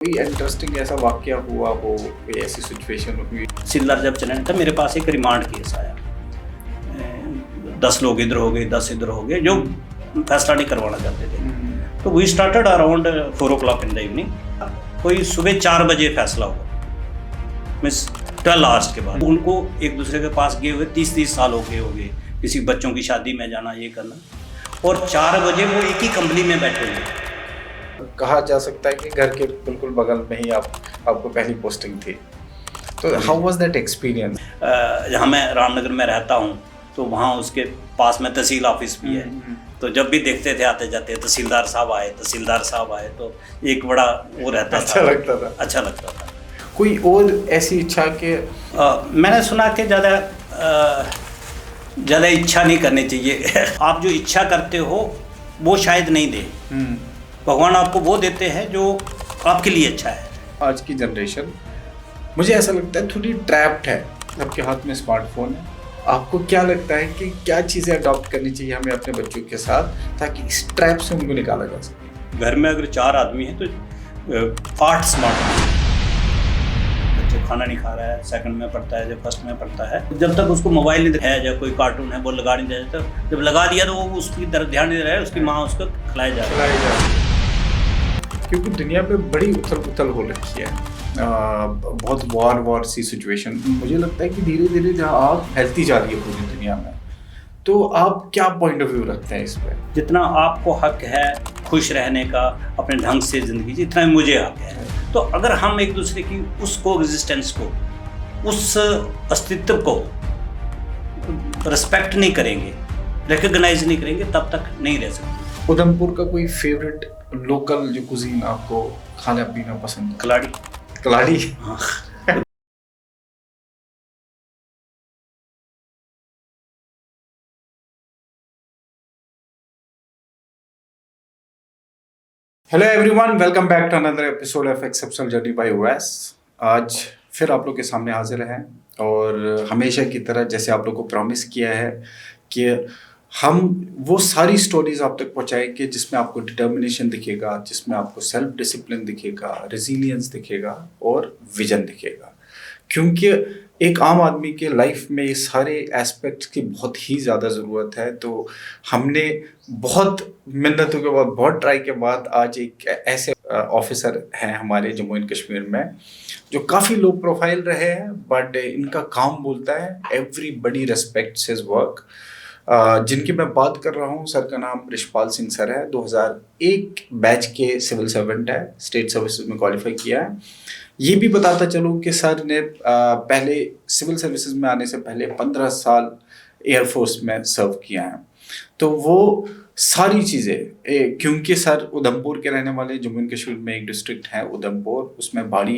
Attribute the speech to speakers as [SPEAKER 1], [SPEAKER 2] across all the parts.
[SPEAKER 1] कोई इंटरेस्टिंग ऐसा वाकया हुआ हो, कोई ऐसी सिचुएशन हुई?
[SPEAKER 2] सिल्लर जब चलने था मेरे पास एक रिमांड केस आया। 10 लोग इधर हो गए, 10 इधर हो गए, जो फैसला नहीं करवाना चाहते थे। तो we started around 4 o'clock in the evening. कोई सुबह 4 बजे फैसला हुआ, मीन्स 12 आवर्स के बाद। उनको एक दूसरे के पास गए हुए 30-30 साल हो गए, किसी बच्चों की शादी में जाना, ये करना, और 4 बजे वो एक ही कंपनी में बैठे हुए।
[SPEAKER 1] कहा जा सकता है कि घर के बिल्कुल बगल में ही आपको पहली पोस्टिंग थी। तो हाउ वाज दैट एक्सपीरियंस?
[SPEAKER 2] जहाँ मैं रामनगर में रहता हूँ तो वहाँ उसके पास में तहसील ऑफिस भी है। तो जब भी देखते थे आते जाते तहसीलदार साहब आए, तो एक बड़ा वो रहता था, अच्छा लगता था।
[SPEAKER 1] कोई और ऐसी इच्छा के?
[SPEAKER 2] मैंने सुना कि ज़्यादा इच्छा नहीं करनी चाहिए। आप जो इच्छा करते हो वो शायद नहीं दे, भगवान आपको वो देते हैं जो आपके लिए अच्छा है।
[SPEAKER 1] आज की जनरेशन, मुझे ऐसा लगता है, थोड़ी ट्रैप्ड है। सबके हाथ में स्मार्टफोन है। आपको क्या लगता है कि क्या चीज़ें अडॉप्ट करनी चाहिए हमें अपने बच्चों के साथ, ताकि इस ट्रैप से उनको निकाला जा सके?
[SPEAKER 2] घर में अगर 4 आदमी हैं तो 8 स्मार्टफोन। बच्चे खाना नहीं खा रहा है, सेकंड में पढ़ता है, जब फर्स्ट में पढ़ता है, जब तक उसको मोबाइल नहीं है या कोई कार्टून है वो लगा नहीं देता, तो जब लगा दिया तो वो उसकी तरफ ध्यान नहीं दे रहा है, उसकी माँ उसको खिलाए जा रही है।
[SPEAKER 1] क्योंकि दुनिया पे बड़ी उथल पुथल हो रखी है, बहुत वॉर सी सिचुएशन। मुझे लगता है कि धीरे धीरे जहाँ आग फैलती जा रही है पूरी दुनिया में, तो आप क्या पॉइंट ऑफ व्यू रखते हैं इस पर?
[SPEAKER 2] जितना आपको हक है खुश रहने का, अपने ढंग से ज़िंदगी, जितना मुझे हक है, तो अगर हम एक दूसरे की उस कोएग्जिस्टेंस को, उस अस्तित्व को रिस्पेक्ट नहीं करेंगे, रिकग्नाइज नहीं करेंगे, तब तक नहीं रह सकते।
[SPEAKER 1] उधमपुर का कोई फेवरेट लोकल जो कुजीन आपको खाना पीना पसंद है? कलाड़ी।
[SPEAKER 2] हाँ।
[SPEAKER 1] Hello everyone, welcome back to another episode of exceptional journey by OS. आज फिर आप लोग के सामने हाजिर हैं, और हमेशा की तरह जैसे आप लोग को प्रॉमिस किया है कि हम वो सारी स्टोरीज आप तक पहुंचाएंगे जिसमें आपको डिटर्मिनेशन दिखेगा, जिसमें आपको सेल्फ डिसिप्लिन दिखेगा, रेजिलियंस दिखेगा और विजन दिखेगा। क्योंकि एक आम आदमी के लाइफ में ये सारे एस्पेक्ट्स की बहुत ही ज़्यादा ज़रूरत है। तो हमने बहुत मिन्नतों के बाद, बहुत ट्राई के बाद आज एक ऐसे ऑफिसर हैं हमारे जम्मू एंड कश्मीर में जो काफ़ी लो प्रोफाइल रहे हैं, बट इनका काम बोलता है एवरीबडी रेस्पेक्ट्स हिज वर्क। जिनकी मैं बात कर रहा हूँ, सर का नाम रिशपाल सिंह सर है। 2001 बैच के सिविल सर्वेंट है, स्टेट सर्विसेज में क्वालिफाई किया है। ये भी बताता चलूँ कि सर ने पहले सिविल सर्विसेज में आने से पहले 15 साल एयरफोर्स में सर्व किया है। तो वो सारी चीज़ें, क्योंकि सर उधमपुर के रहने वाले, जम्मू एंड कश्मीर में एक डिस्ट्रिक्ट है उधमपुर, उसमें बाड़ी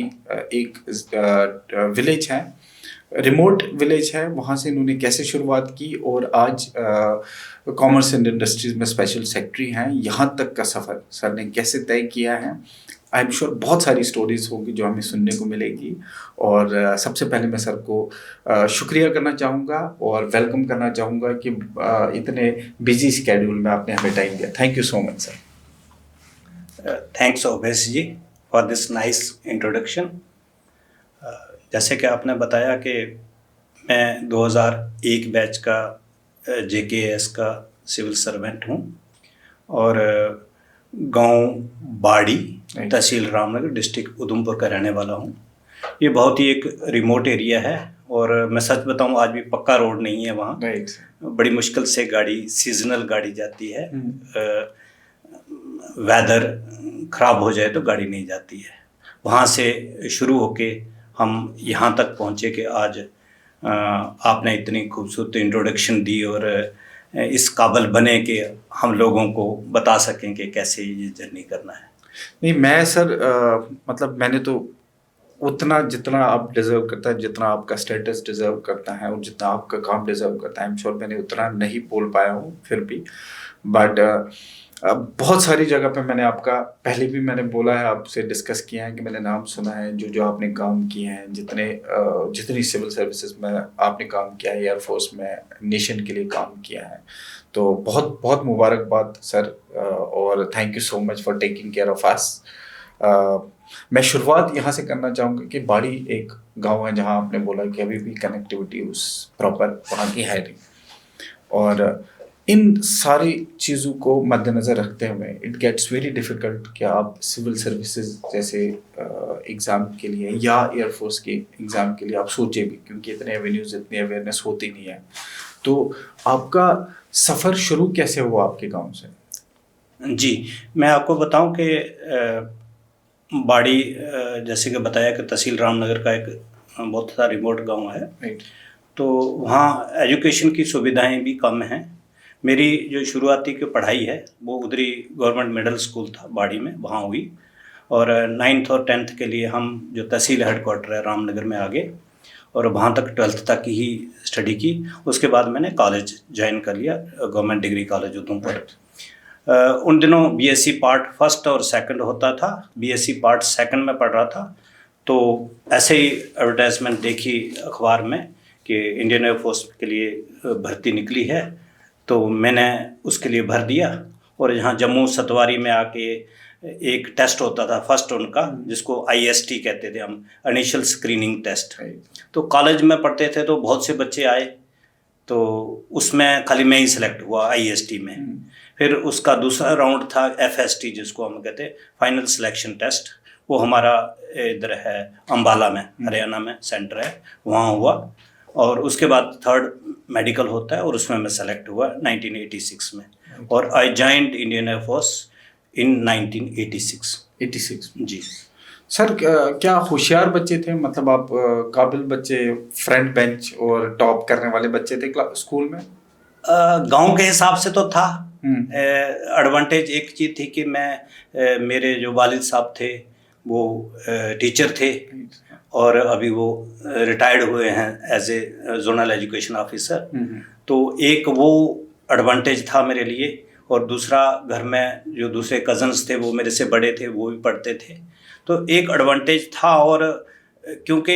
[SPEAKER 1] एक विलेज है, रिमोट विलेज है, वहाँ से इन्होंने कैसे शुरुआत की और आज कॉमर्स एंड इंडस्ट्रीज में स्पेशल सेक्रेटरी हैं। यहाँ तक का सफ़र सर ने कैसे तय किया है, आई एम श्योर बहुत सारी स्टोरीज होगी जो हमें सुनने को मिलेगी। और सबसे पहले मैं सर को शुक्रिया करना चाहूँगा और वेलकम करना चाहूँगा कि इतने बिजी स्केड्यूल में आपने हमें टाइम दिया। Thank you so much sir.
[SPEAKER 2] Thanks Owais ji for this nice introduction. जैसे कि आपने बताया कि मैं 2001 बैच का JKS का सिविल सर्वेंट हूँ और गांव बाड़ी, तहसील रामनगर, डिस्ट्रिक्ट उधमपुर का रहने वाला हूँ। ये बहुत ही एक रिमोट एरिया है और मैं सच बताऊँ आज भी पक्का रोड नहीं है वहाँ। बड़ी मुश्किल से गाड़ी, सीजनल गाड़ी जाती है, वेदर ख़राब हो जाए तो गाड़ी नहीं जाती है। वहाँ से शुरू होके हम यहाँ तक पहुँचे कि आज आपने इतनी खूबसूरत इंट्रोडक्शन दी और इस काबिल बने कि हम लोगों को बता सकें कि कैसे ये जर्नी करना है।
[SPEAKER 1] नहीं, मैं सर मतलब मैंने तो उतना जितना आप डिज़र्व करता है, जितना आपका स्टेटस डिज़र्व करता है और जितना आपका काम डिज़र्व करता है, आई एम श्योर मैंने उतना नहीं बोल पाया हूँ फिर भी। बट बहुत सारी जगह पे मैंने आपका, पहले भी मैंने बोला है, आपसे डिस्कस किया है कि मैंने नाम सुना है जो जो आपने काम किए हैं, जितनी सिविल सर्विसेज में आपने काम किया है, एयरफोर्स में नेशन के लिए काम किया है। तो बहुत बहुत मुबारकबाद सर, और thank you so much for taking care of us. मैं शुरुआत यहाँ से करना चाहूँगा कि बाड़ी एक गांव है जहाँ आपने बोला कि अभी भी कनेक्टिविटी उस प्रॉपर वहाँ की है नहीं, और इन सारी चीज़ों को मद्देनज़र रखते हुए इट गेट्स वेरी डिफ़िकल्ट कि आप सिविल सर्विसेज जैसे एग्ज़ाम के लिए या एयरफोर्स के एग्ज़ाम के लिए आप सोचे भी, क्योंकि इतने एवेन्यूज़ इतनी अवेयरनेस होती नहीं है। तो आपका सफ़र शुरू कैसे हुआ आपके गांव से?
[SPEAKER 2] जी, मैं आपको बताऊं कि बाड़ी जैसे कि बताया कि तहसील रामनगर का एक बहुत सा रिमोट गांव है,
[SPEAKER 1] राइट।
[SPEAKER 2] तो वहाँ एजुकेशन की सुविधाएं भी कम हैं। मेरी जो शुरुआती की पढ़ाई है वो उधरी गवर्नमेंट मिडिल स्कूल था बाड़ी में, वहाँ हुई, और 9th और 10th के लिए हम जो तहसील हेडक्वार्टर है रामनगर में आ गए और वहाँ तक 12th तक ही स्टडी की। उसके बाद मैंने कॉलेज ज्वाइन कर लिया, गवर्नमेंट डिग्री कॉलेज उधमपुर। उन दिनों बीएससी पार्ट फर्स्ट और सेकंड होता था, बीएससी पार्ट सेकंड में पढ़ रहा था, तो ऐसे ही एडवर्टाइजमेंट देखी अखबार में कि इंडियन एयरफोर्स के लिए भर्ती निकली है, तो मैंने उसके लिए भर दिया। और यहाँ जम्मू सतवारी में आके एक टेस्ट होता था फर्स्ट उनका, जिसको आईएसटी कहते थे हम, इनिशियल स्क्रीनिंग टेस्ट। तो कॉलेज में पढ़ते थे तो बहुत से बच्चे आए, तो उसमें खाली मैं ही सिलेक्ट हुआ आईएसटी में। फिर उसका दूसरा राउंड था एफएसटी, जिसको हम कहते हैं फाइनल सिलेक्शन टेस्ट, वो हमारा इधर है अंबाला में, हरियाणा में सेंटर है, वहाँ हुआ। और उसके बाद थर्ड मेडिकल होता है और उसमें मैं सेलेक्ट हुआ 1986 में, और I joined Indian air force in 1986। जी
[SPEAKER 1] सर, क्या होशियार बच्चे थे, मतलब आप काबिल बच्चे, फ्रंट बेंच और टॉप करने वाले बच्चे थे स्कूल में?
[SPEAKER 2] गांव के हिसाब से तो था। एडवांटेज एक चीज़ थी कि मैं मेरे जो वालिद साहब थे वो टीचर थे, और अभी वो रिटायर्ड हुए हैं as a zonal education officer. तो एक वो एडवांटेज था मेरे लिए, और दूसरा घर में जो दूसरे कज़न्स थे वो मेरे से बड़े थे, वो भी पढ़ते थे, तो एक एडवांटेज था। और क्योंकि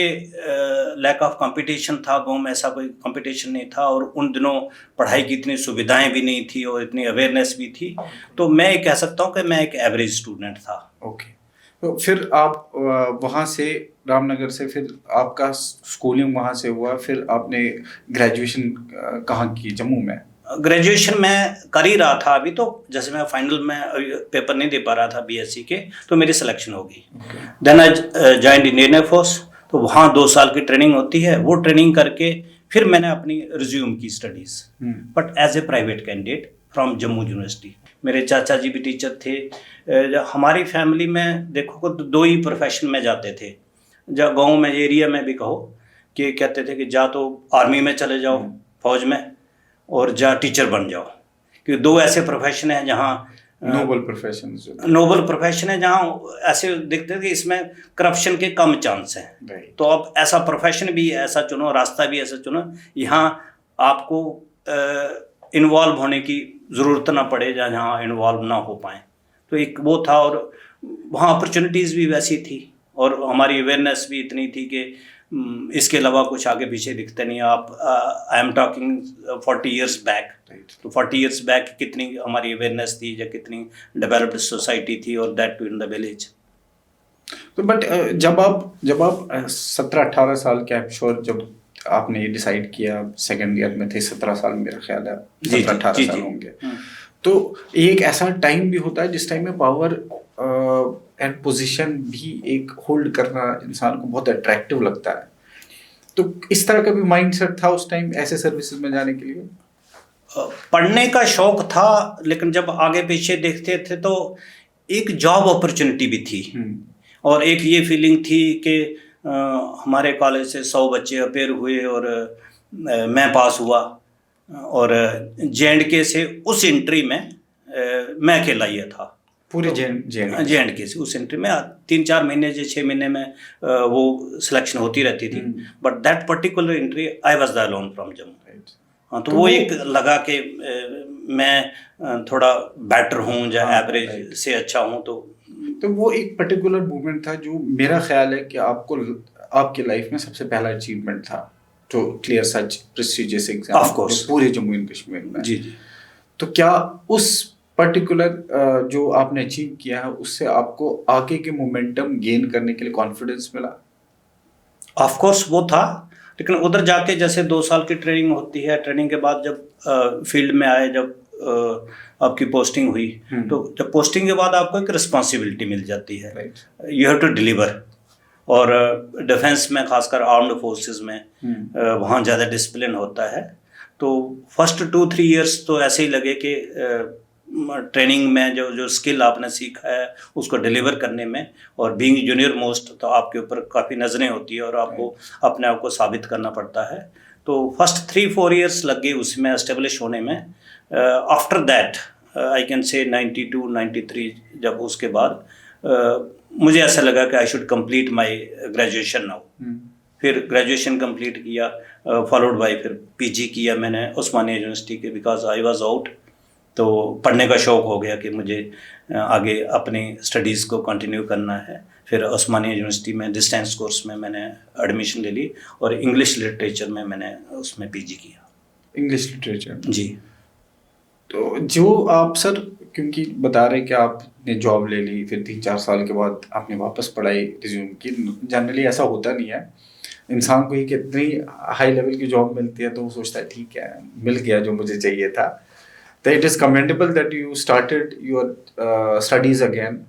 [SPEAKER 2] लैक ऑफ कंपटीशन था गाँव में, ऐसा कोई कंपटीशन नहीं था, और उन दिनों पढ़ाई की इतनी सुविधाएं भी नहीं थी और इतनी अवेयरनेस भी थी, तो मैं कह सकता हूँ कि मैं एक एवरेज स्टूडेंट था।
[SPEAKER 1] ओके। तो फिर आप वहाँ से, रामनगर से, फिर आपका स्कूलिंग वहाँ से हुआ, फिर आपने ग्रेजुएशन कहाँ की? जम्मू में?
[SPEAKER 2] ग्रेजुएशन मैं कर ही रहा था अभी, तो जैसे मैं फाइनल में पेपर नहीं दे पा रहा था बीएससी के, तो मेरी सिलेक्शन हो गई। Then I joined Indian air force, तो वहाँ 2 साल की ट्रेनिंग होती है, वो ट्रेनिंग करके फिर मैंने अपनी रिज्यूम की studies, but as a private candidate from Jammu university. मेरे चाचा जी भी टीचर थे। हमारी फैमिली में देखो तो 2 ही प्रोफेशन में जाते थे, जब गाँव में एरिया में भी कहो कि कहते थे कि जा तो आर्मी में चले जाओ, फौज में, और जा टीचर बन जाओ, क्योंकि 2 ऐसे प्रोफेशन हैं जहाँ
[SPEAKER 1] नोबल
[SPEAKER 2] प्रोफेशन है, जहाँ ऐसे दिखते हैं कि इसमें करप्शन के कम चांस हैं। तो अब ऐसा प्रोफेशन भी ऐसा चुनो, रास्ता भी ऐसा चुनो, यहाँ आपको इन्वॉल्व होने की ज़रूरत ना पड़े, जहाँ इन्वॉल्व ना हो पाए। तो एक वो था, और वहाँ अपॉर्चुनिटीज़ भी वैसी थी, और हमारी अवेयरनेस भी इतनी थी कि इसके अलावा कुछ आगे पीछे दिखते नहीं। आप आई एम टॉकिंग 40 इयर्स बैक, तो 40 इयर्स बैक कितनी हमारी अवेयरनेस थी, या कितनी डेवलप्ड सोसाइटी थी, और that too in the village.
[SPEAKER 1] तो बट जब आप 17-18 साल के, आई एम श्योर, जब आपने ये डिसाइड किया, सेकेंड ईयर में थे, 17 साल मेरा ख्याल है, 17-18 साल होंगे, तो एक ऐसा टाइम भी होता है जिस टाइम में पावर एंड पोजीशन भी एक होल्ड करना इंसान को बहुत अट्रैक्टिव लगता है। तो इस तरह का भी माइंडसेट था उस टाइम ऐसे सर्विसेज में जाने के लिए?
[SPEAKER 2] पढ़ने का शौक था, लेकिन जब आगे पीछे देखते थे तो एक जॉब अपॉर्चुनिटी भी थी, और एक ये फीलिंग थी कि हमारे कॉलेज से 100 बच्चे अपेयर हुए और मैं पास हुआ, और जे.एंड.के से उस एंट्री में मैं अकेला ही था, पूरे जे.एंड.के से उस एंट्री में 3-4 महीने या 6 महीने में वो सिलेक्शन होती रहती थी, but that particular entry I was the alone from Jammu. हाँ, तो वो एक लगा कि मैं थोड़ा बेटर हूँ या एवरेज से अच्छा हूँ, तो
[SPEAKER 1] वो एक पर्टिकुलर मूवमेंट था जो मेरा ख्याल है कि आपकी लाइफ में सबसे पहला अचीवमेंट था, तो clear such prestigious exam, of course, पूरे जम्मू एंड कश्मीर में।
[SPEAKER 2] जी।
[SPEAKER 1] तो क्या उस पर्टिकुलर जो आपने अचीव किया है उससे आपको आगे के मोमेंटम गेन करने के लिए कॉन्फिडेंस मिला?
[SPEAKER 2] ऑफ कोर्स वो था, लेकिन उधर जाके जैसे 2 साल की ट्रेनिंग होती है, ट्रेनिंग के बाद जब फील्ड में आए, जब आपकी पोस्टिंग हुई, तो जब पोस्टिंग के बाद आपको एक रिस्पॉन्सिबिलिटी मिल जाती है, यू हैव टू डिलीवर। और डिफेंस में, खासकर आर्म्ड फोर्सेस में, वहाँ ज़्यादा डिसिप्लिन होता है। तो फर्स्ट 2-3 ईयर्स तो ऐसे ही लगे कि ट्रेनिंग में जो जो स्किल आपने सीखा है उसको डिलीवर करने में, और बीइंग जूनियर मोस्ट तो आपके ऊपर काफ़ी नज़रें होती है और आपको अपने आप को साबित करना पड़ता है। तो फर्स्ट 3-4 ईयर्स लग गए उसमें एस्टेब्लिश होने में। After that I can say 92-93, जब उसके बाद मुझे ऐसा लगा कि I should complete my graduation now. फिर ग्रेजुएशन कंप्लीट किया, फॉलोड बाय फिर पीजी किया मैंने उस्मानिया यूनिवर्सिटी के, बिकॉज आई वाज आउट। तो पढ़ने का शौक़ हो गया कि मुझे आगे अपनी स्टडीज़ को कंटिन्यू करना है। फिर उस्मानिया यूनिवर्सिटी में डिस्टेंस कोर्स में मैंने एडमिशन ले ली और इंग्लिश लिटरेचर में मैंने उसमें पीजी किया।
[SPEAKER 1] English literature?
[SPEAKER 2] जी।
[SPEAKER 1] तो जो आप सर, क्योंकि बता रहे कि आपने जॉब ले ली, फिर 3-4 साल के बाद आपने वापस पढ़ाई रिज्यूम की। जनरली ऐसा होता नहीं है, इंसान को ही कितनी हाई लेवल की जॉब मिलती है तो वो सोचता है ठीक है, मिल गया जो मुझे चाहिए था। तो it is commendable that you started your studies again,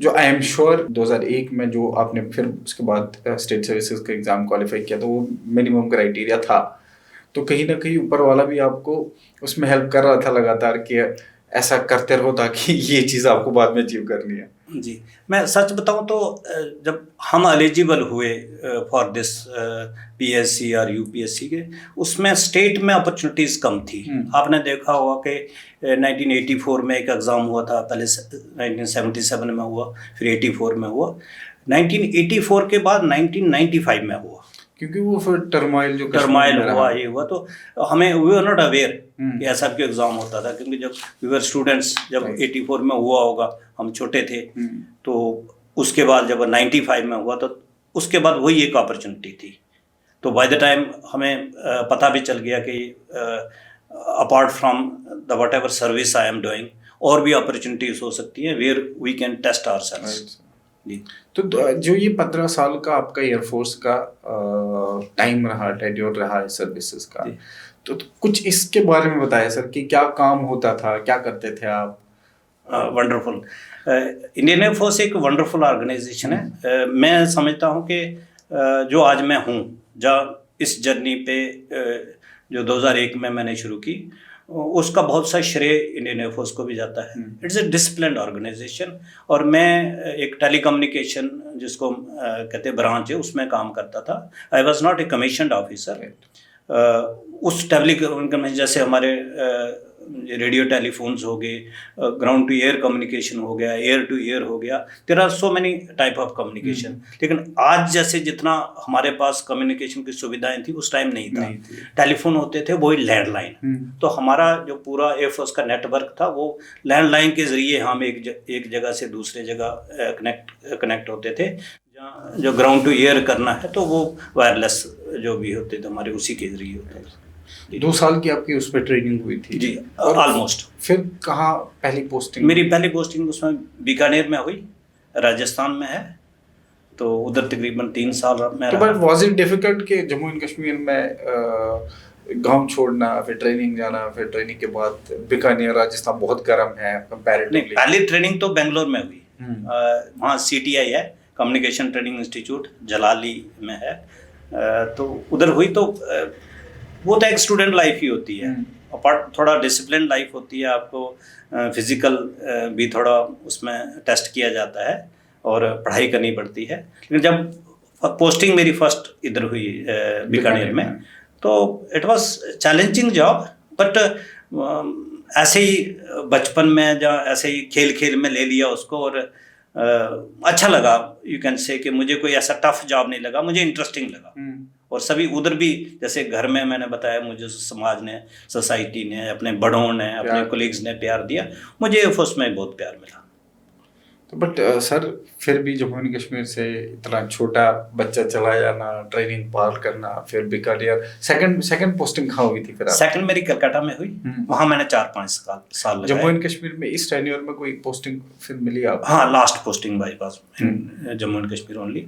[SPEAKER 1] जो आई एम श्योर 2001 में जो आपने फिर उसके बाद स्टेट सर्विसेज का एग्ज़ाम क्वालिफाई किया तो वो मिनिमम क्राइटेरिया था। तो कहीं ना कहीं ऊपर वाला भी आपको उसमें हेल्प कर रहा था लगातार कि ऐसा करते रहो ताकि ये चीज़ आपको बाद में अचीव करनी है।
[SPEAKER 2] जी, मैं सच बताऊं तो जब हम एलिजिबल हुए फॉर दिस पीएससी और यूपीएससी के, उसमें स्टेट में अपॉर्चुनिटीज़ कम थी। आपने देखा होगा कि 1984 में एक एग्ज़ाम हुआ था, पहले 1977 में हुआ, फिर 84 में हुआ, 1984 के बाद 1995 में हुआ,
[SPEAKER 1] क्योंकि वो फिर टर्माइल
[SPEAKER 2] हुआ, ये हुआ। तो हमें वी आर नॉट अवेयर कि ऐसा भी एग्ज़ाम होता था, क्योंकि जब वी वर स्टूडेंट्स, जब 84 में हुआ होगा, हम छोटे थे। तो उसके बाद जब 95 में हुआ तो उसके बाद वही एक अपॉर्चुनिटी थी। तो बाय द टाइम हमें पता भी चल गया कि apart from the whatever service I am doing, और भी अपॉर्चुनिटीज़ हो सकती हैं where we can test ourselves.
[SPEAKER 1] तो जो ये 15 साल का आपका एयरफोर्स का टाइम रहा, टेन्योर रहा सर्विसेज का, तो कुछ इसके बारे में बताया सर कि क्या काम होता था, क्या करते थे आप?
[SPEAKER 2] वंडरफुल। इंडियन एयरफोर्स एक वंडरफुल ऑर्गेनाइजेशन है। मैं समझता हूँ कि जो आज मैं हूँ, जहाँ इस जर्नी पे जो 2001 में मैंने शुरू की, उसका बहुत सा श्रेय इंडियन एयरफोर्स को भी जाता है। It's a disciplined organisation. और मैं एक टेलीकम्युनिकेशन जिसको कहते हैं ब्रांच है, उसमें काम करता था। I was not a commissioned officer. उस टेलीकम्युनिकेशन जैसे हमारे रेडियो टेलीफोन्स हो गए, ग्राउंड टू एयर कम्युनिकेशन हो गया, एयर टू एयर हो गया, there are so many type of communication. लेकिन आज जैसे जितना हमारे पास कम्युनिकेशन की सुविधाएं थी, उस टाइम नहीं था। टेलीफोन होते थे, वही लैंडलाइन। तो हमारा जो पूरा एयरफोर्स का नेटवर्क था वो लैंडलाइन के जरिए हम एक जगह से दूसरे जगह कनेक्ट होते थे। जो ग्राउंड टू एयर करना है तो वो वायरलेस जो भी होते थे हमारे, उसी के जरिए होते थे।
[SPEAKER 1] 2 साल की आपकी उस पर ट्रेनिंग हुई थी?
[SPEAKER 2] जी, ऑलमोस्ट।
[SPEAKER 1] फिर कहाँ पहली पोस्टिंग?
[SPEAKER 2] मेरी पहली पोस्टिंग उसमें बीकानेर में हुई, राजस्थान में है। तो उधर तकरीबन 3 साल में
[SPEAKER 1] रहा। तो वाज इट डिफिकल्ट कि जम्मू एंड कश्मीर में गांव छोड़ना, फिर ट्रेनिंग जाना, फिर ट्रेनिंग के बाद बीकानेर, राजस्थान बहुत गर्म है कंपैरेटिवली?
[SPEAKER 2] पहली ट्रेनिंग तो बेंगलोर में हुई। वहाँ CTI है, कम्युनिकेशन ट्रेनिंग इंस्टीट्यूट, जलाली में है। तो उधर हुई। तो वो तो एक स्टूडेंट लाइफ ही होती है। अपार्ट थोड़ा डिसिप्लिन लाइफ होती है, आपको फिजिकल भी थोड़ा उसमें टेस्ट किया जाता है और पढ़ाई करनी पड़ती है। लेकिन जब पोस्टिंग मेरी फर्स्ट इधर हुई बीकानेर में, तो it was challenging job. But ऐसे ही बचपन में जहाँ ऐसे ही खेल में ले लिया उसको, और अच्छा लगा। यू कैन से कि मुझे कोई ऐसा टफ जॉब नहीं लगा, मुझे इंटरेस्टिंग लगा। और सभी उधर भी, जैसे घर में मैंने बताया, मुझे समाज ने, सोसाइटी ने, अपने बड़ों ने, अपने कोलीग्स ने प्यार दिया। मुझे एयरफोर्स में बहुत प्यार मिला।
[SPEAKER 1] बट सर फिर भी जम्मू एंड कश्मीर से इतना छोटा बच्चा चला जाना, ट्रेनिंग पार करना, फिर बीकानेर, सेकंड पोस्टिंग कहाँ हुई थी फिर आप?
[SPEAKER 2] सेकंड मेरी कलकत्ता में हुई, वहाँ मैंने 4-5 साल लगाए।
[SPEAKER 1] जम्मू एंड कश्मीर में इस टेन्योर में कोई पोस्टिंग फिर मिली आप?
[SPEAKER 2] हाँ, last posting by pass Jammu and Kashmir only.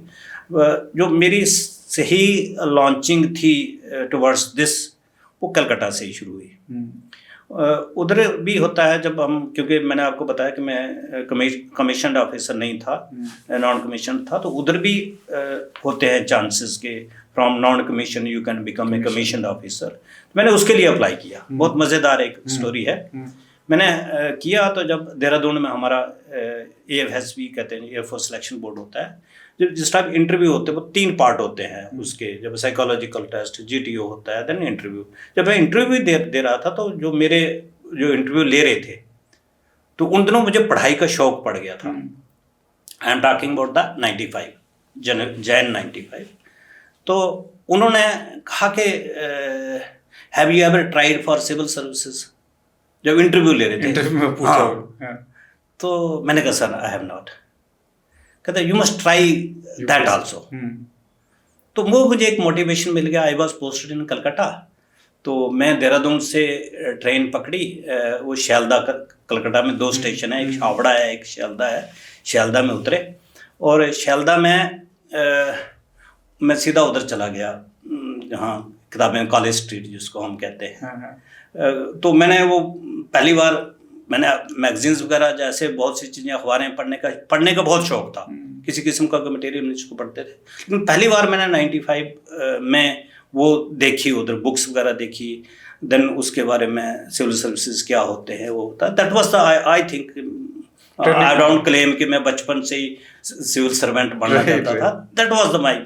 [SPEAKER 2] जो मेरी सही लॉन्चिंग थी टुवर्ड्स दिस, वो कलकत्ता से ही शुरू हुई। उधर भी होता है जब हम, क्योंकि मैंने आपको बताया कि मैं कमीशन्ड ऑफिसर नहीं था, नॉन कमीशन था, तो उधर भी होते हैं चांसेस के from non commission you can become a commissioned officer. मैंने उसके लिए अप्लाई किया। बहुत मज़ेदार एक स्टोरी है। मैंने किया तो जब देहरादून में हमारा AFSB कहते हैं, एयरफोर्स सिलेक्शन बोर्ड होता है, जब जिस टाइप इंटरव्यू होते हैं वो 3 पार्ट होते हैं उसके। जब साइकोलॉजिकल टेस्ट, GTO होता है, देन इंटरव्यू। जब मैं इंटरव्यू दे रहा था तो जो इंटरव्यू ले रहे थे, तो उन दिनों मुझे पढ़ाई का शौक पड़ गया था। I am talking about the 95 Jain 95। तो उन्होंने कहा कि have you ever tried for civil services, जब इंटरव्यू ले रहे थे।
[SPEAKER 1] इंटरव्यू में पूछा। हाँ।
[SPEAKER 2] तो मैंने कहा सर आई हैव नॉट। कहते you must try that also. तो वो मुझे एक मोटिवेशन मिल गया। I was posted in Calcutta. तो मैं देहरादून से ट्रेन पकड़ी, वो शैलदा, कलकत्ता में 2 स्टेशन है, एक हावड़ा है, एक शैलदा है। शैलदा में उतरे और शैलदा में मैं सीधा उधर चला गया जहाँ किताबें, कॉलेज स्ट्रीट जिसको हम कहते हैं। तो मैंने वो पहली बार, मैंने मैगजीन्स वगैरह जैसे बहुत सी चीज़ें, अखबारें पढ़ने का बहुत शौक था। किसी किस्म का मटेरियल जिसको पढ़ते थे, लेकिन पहली बार मैंने 95 में वो देखी, उधर बुक्स वगैरह देखी। देन उसके बारे में सिविल सर्विसेज क्या होते हैं वो होता है। That was the, I think, I don't claim कि मैं बचपन से ही सिविल सर्वेंट बनना चाहता था। That was the my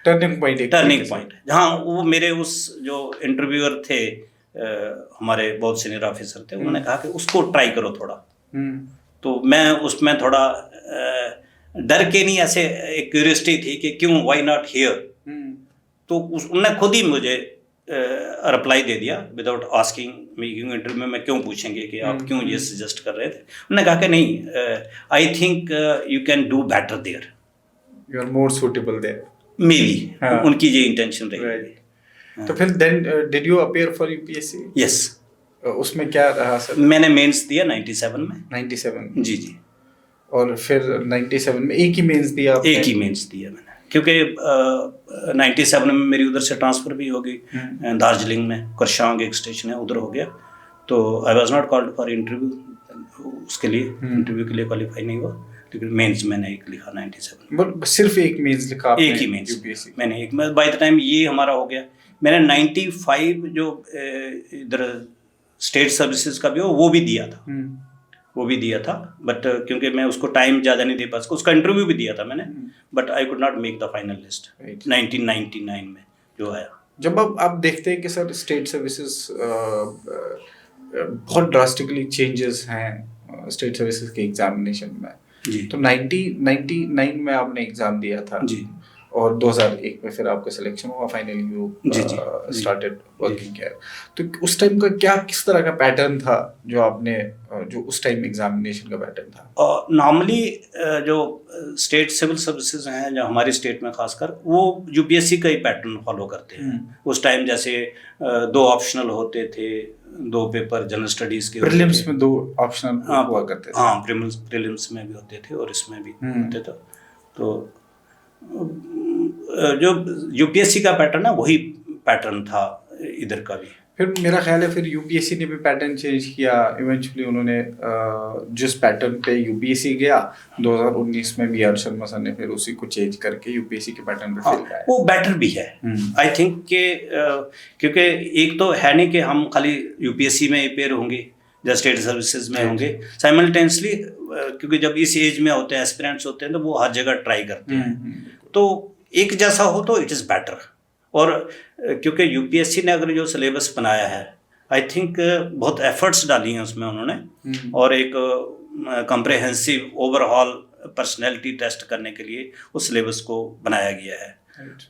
[SPEAKER 2] turning point. हाँ, वो मेरे उस जो इंटरव्यूअर थे, हमारे बहुत सीनियर ऑफिसर थे, उन्होंने कहा कि उसको ट्राई करो थोड़ा। तो मैं उसमें थोड़ा डर के नहीं, ऐसे एक क्यूरियोसिटी थी कि क्यों, व्हाई नॉट हियर। तो उन्होंने खुद ही मुझे रिप्लाई दे दिया विदाउट आस्किंग मी। क्यों इंटरव्यू में क्यों पूछेंगे कि आप क्यों ये सजेस्ट कर रहे थे। उन्होंने कहा कि नहीं, I think you can do better there,
[SPEAKER 1] you are more suitable there,
[SPEAKER 2] may be. उनकी ये इंटेंशन रही।
[SPEAKER 1] तो फिर then did you appear for UPSC?
[SPEAKER 2] Yes.
[SPEAKER 1] उसमें क्या रहा सर?
[SPEAKER 2] मैंने मेंस दिया 97 में।
[SPEAKER 1] 97?
[SPEAKER 2] जी जी।
[SPEAKER 1] और फिर 97 में एक ही मेंस दिया आपने?
[SPEAKER 2] एक ही मेंस दिया मैंने, क्योंकि 97 में मेरी उधर से ट्रांसफ़र भी हो गई दार्जिलिंग में, करशांग एक स्टेशन है, उधर हो गया। तो I was not called for interview, उसके लिए इंटरव्यू के लिए क्वालिफाई नहीं हुआ। लेकिन मेंस मैंने एक लिखा 97।
[SPEAKER 1] बट सिर्फ एक मेंस लिखा आपने?
[SPEAKER 2] एक ही मेंस मैंने एक। बाय द टाइम ये हमारा हो गया, मैंने 95 जो इधर स्टेट सर्विसेज का भी हो वो भी दिया था। वो भी दिया था, बट क्योंकि मैं उसको टाइम ज़्यादा नहीं दे पाया। उसका इंटरव्यू भी दिया था मैंने, but I could not make the final list 1999 में जो आया।
[SPEAKER 1] जब आप देखते हैं कि सर स्टेट सर्विसेज बहुत ड्रास्टिकली चेंजेस हैं स्टेट सर्विसेज के एग्जामिनेशन में
[SPEAKER 2] जी।
[SPEAKER 1] तो 1999 में आपने एग्जाम दिया था
[SPEAKER 2] जी,
[SPEAKER 1] और 2001 में फिर आपका सिलेक्शन हुआ, finally you started working here. तो उस टाइम का क्या, किस तरह का पैटर्न था जो आपने, जो उस टाइम एग्जामिनेशन का पैटर्न था?
[SPEAKER 2] नॉर्मली जो स्टेट सिविल सर्विसेज हैं जो हमारी स्टेट में खासकर, वो UPSC का ही पैटर्न फॉलो करते हैं। उस टाइम जैसे 2 ऑप्शनल होते थे, 2 पेपर जनरल स्टडीज के,
[SPEAKER 1] प्रीलिम्स में 2 ऑप्शनल हुआ करते थे।
[SPEAKER 2] हाँ, प्रीलिम्स में भी होते थे और इसमें भी होते थे। तो जो UPSC का पैटर्न है वही पैटर्न था इधर का भी।
[SPEAKER 1] फिर मेरा ख्याल है फिर UPSC ने भी पैटर्न चेंज किया इवेंचुअली। उन्होंने जिस पैटर्न पे UPSC गया 2019 में भी आर शर्मा सर ने फिर उसी को चेंज करके UPSC के पैटर्न पे फिर गया।
[SPEAKER 2] वो बेटर भी है आई थिंक के, क्योंकि एक तो है नहीं कि हम खाली UPSC में अपेयर होंगे या स्टेट सर्विसेज में होंगे साइमल्टेनियसली, क्योंकि जब इस एज में होते हैं, एस्पिरेंट्स होते हैं, तो वो हर जगह ट्राई करते हैं। तो एक जैसा हो तो इट इज़ बेटर। और क्योंकि UPSC ने अगर जो सिलेबस बनाया है, आई थिंक बहुत एफर्ट्स डाली हैं उसमें उन्होंने, और एक कॉम्प्रिहेंसिव ओवरऑल पर्सनैलिटी टेस्ट करने के लिए उस सिलेबस को बनाया गया है।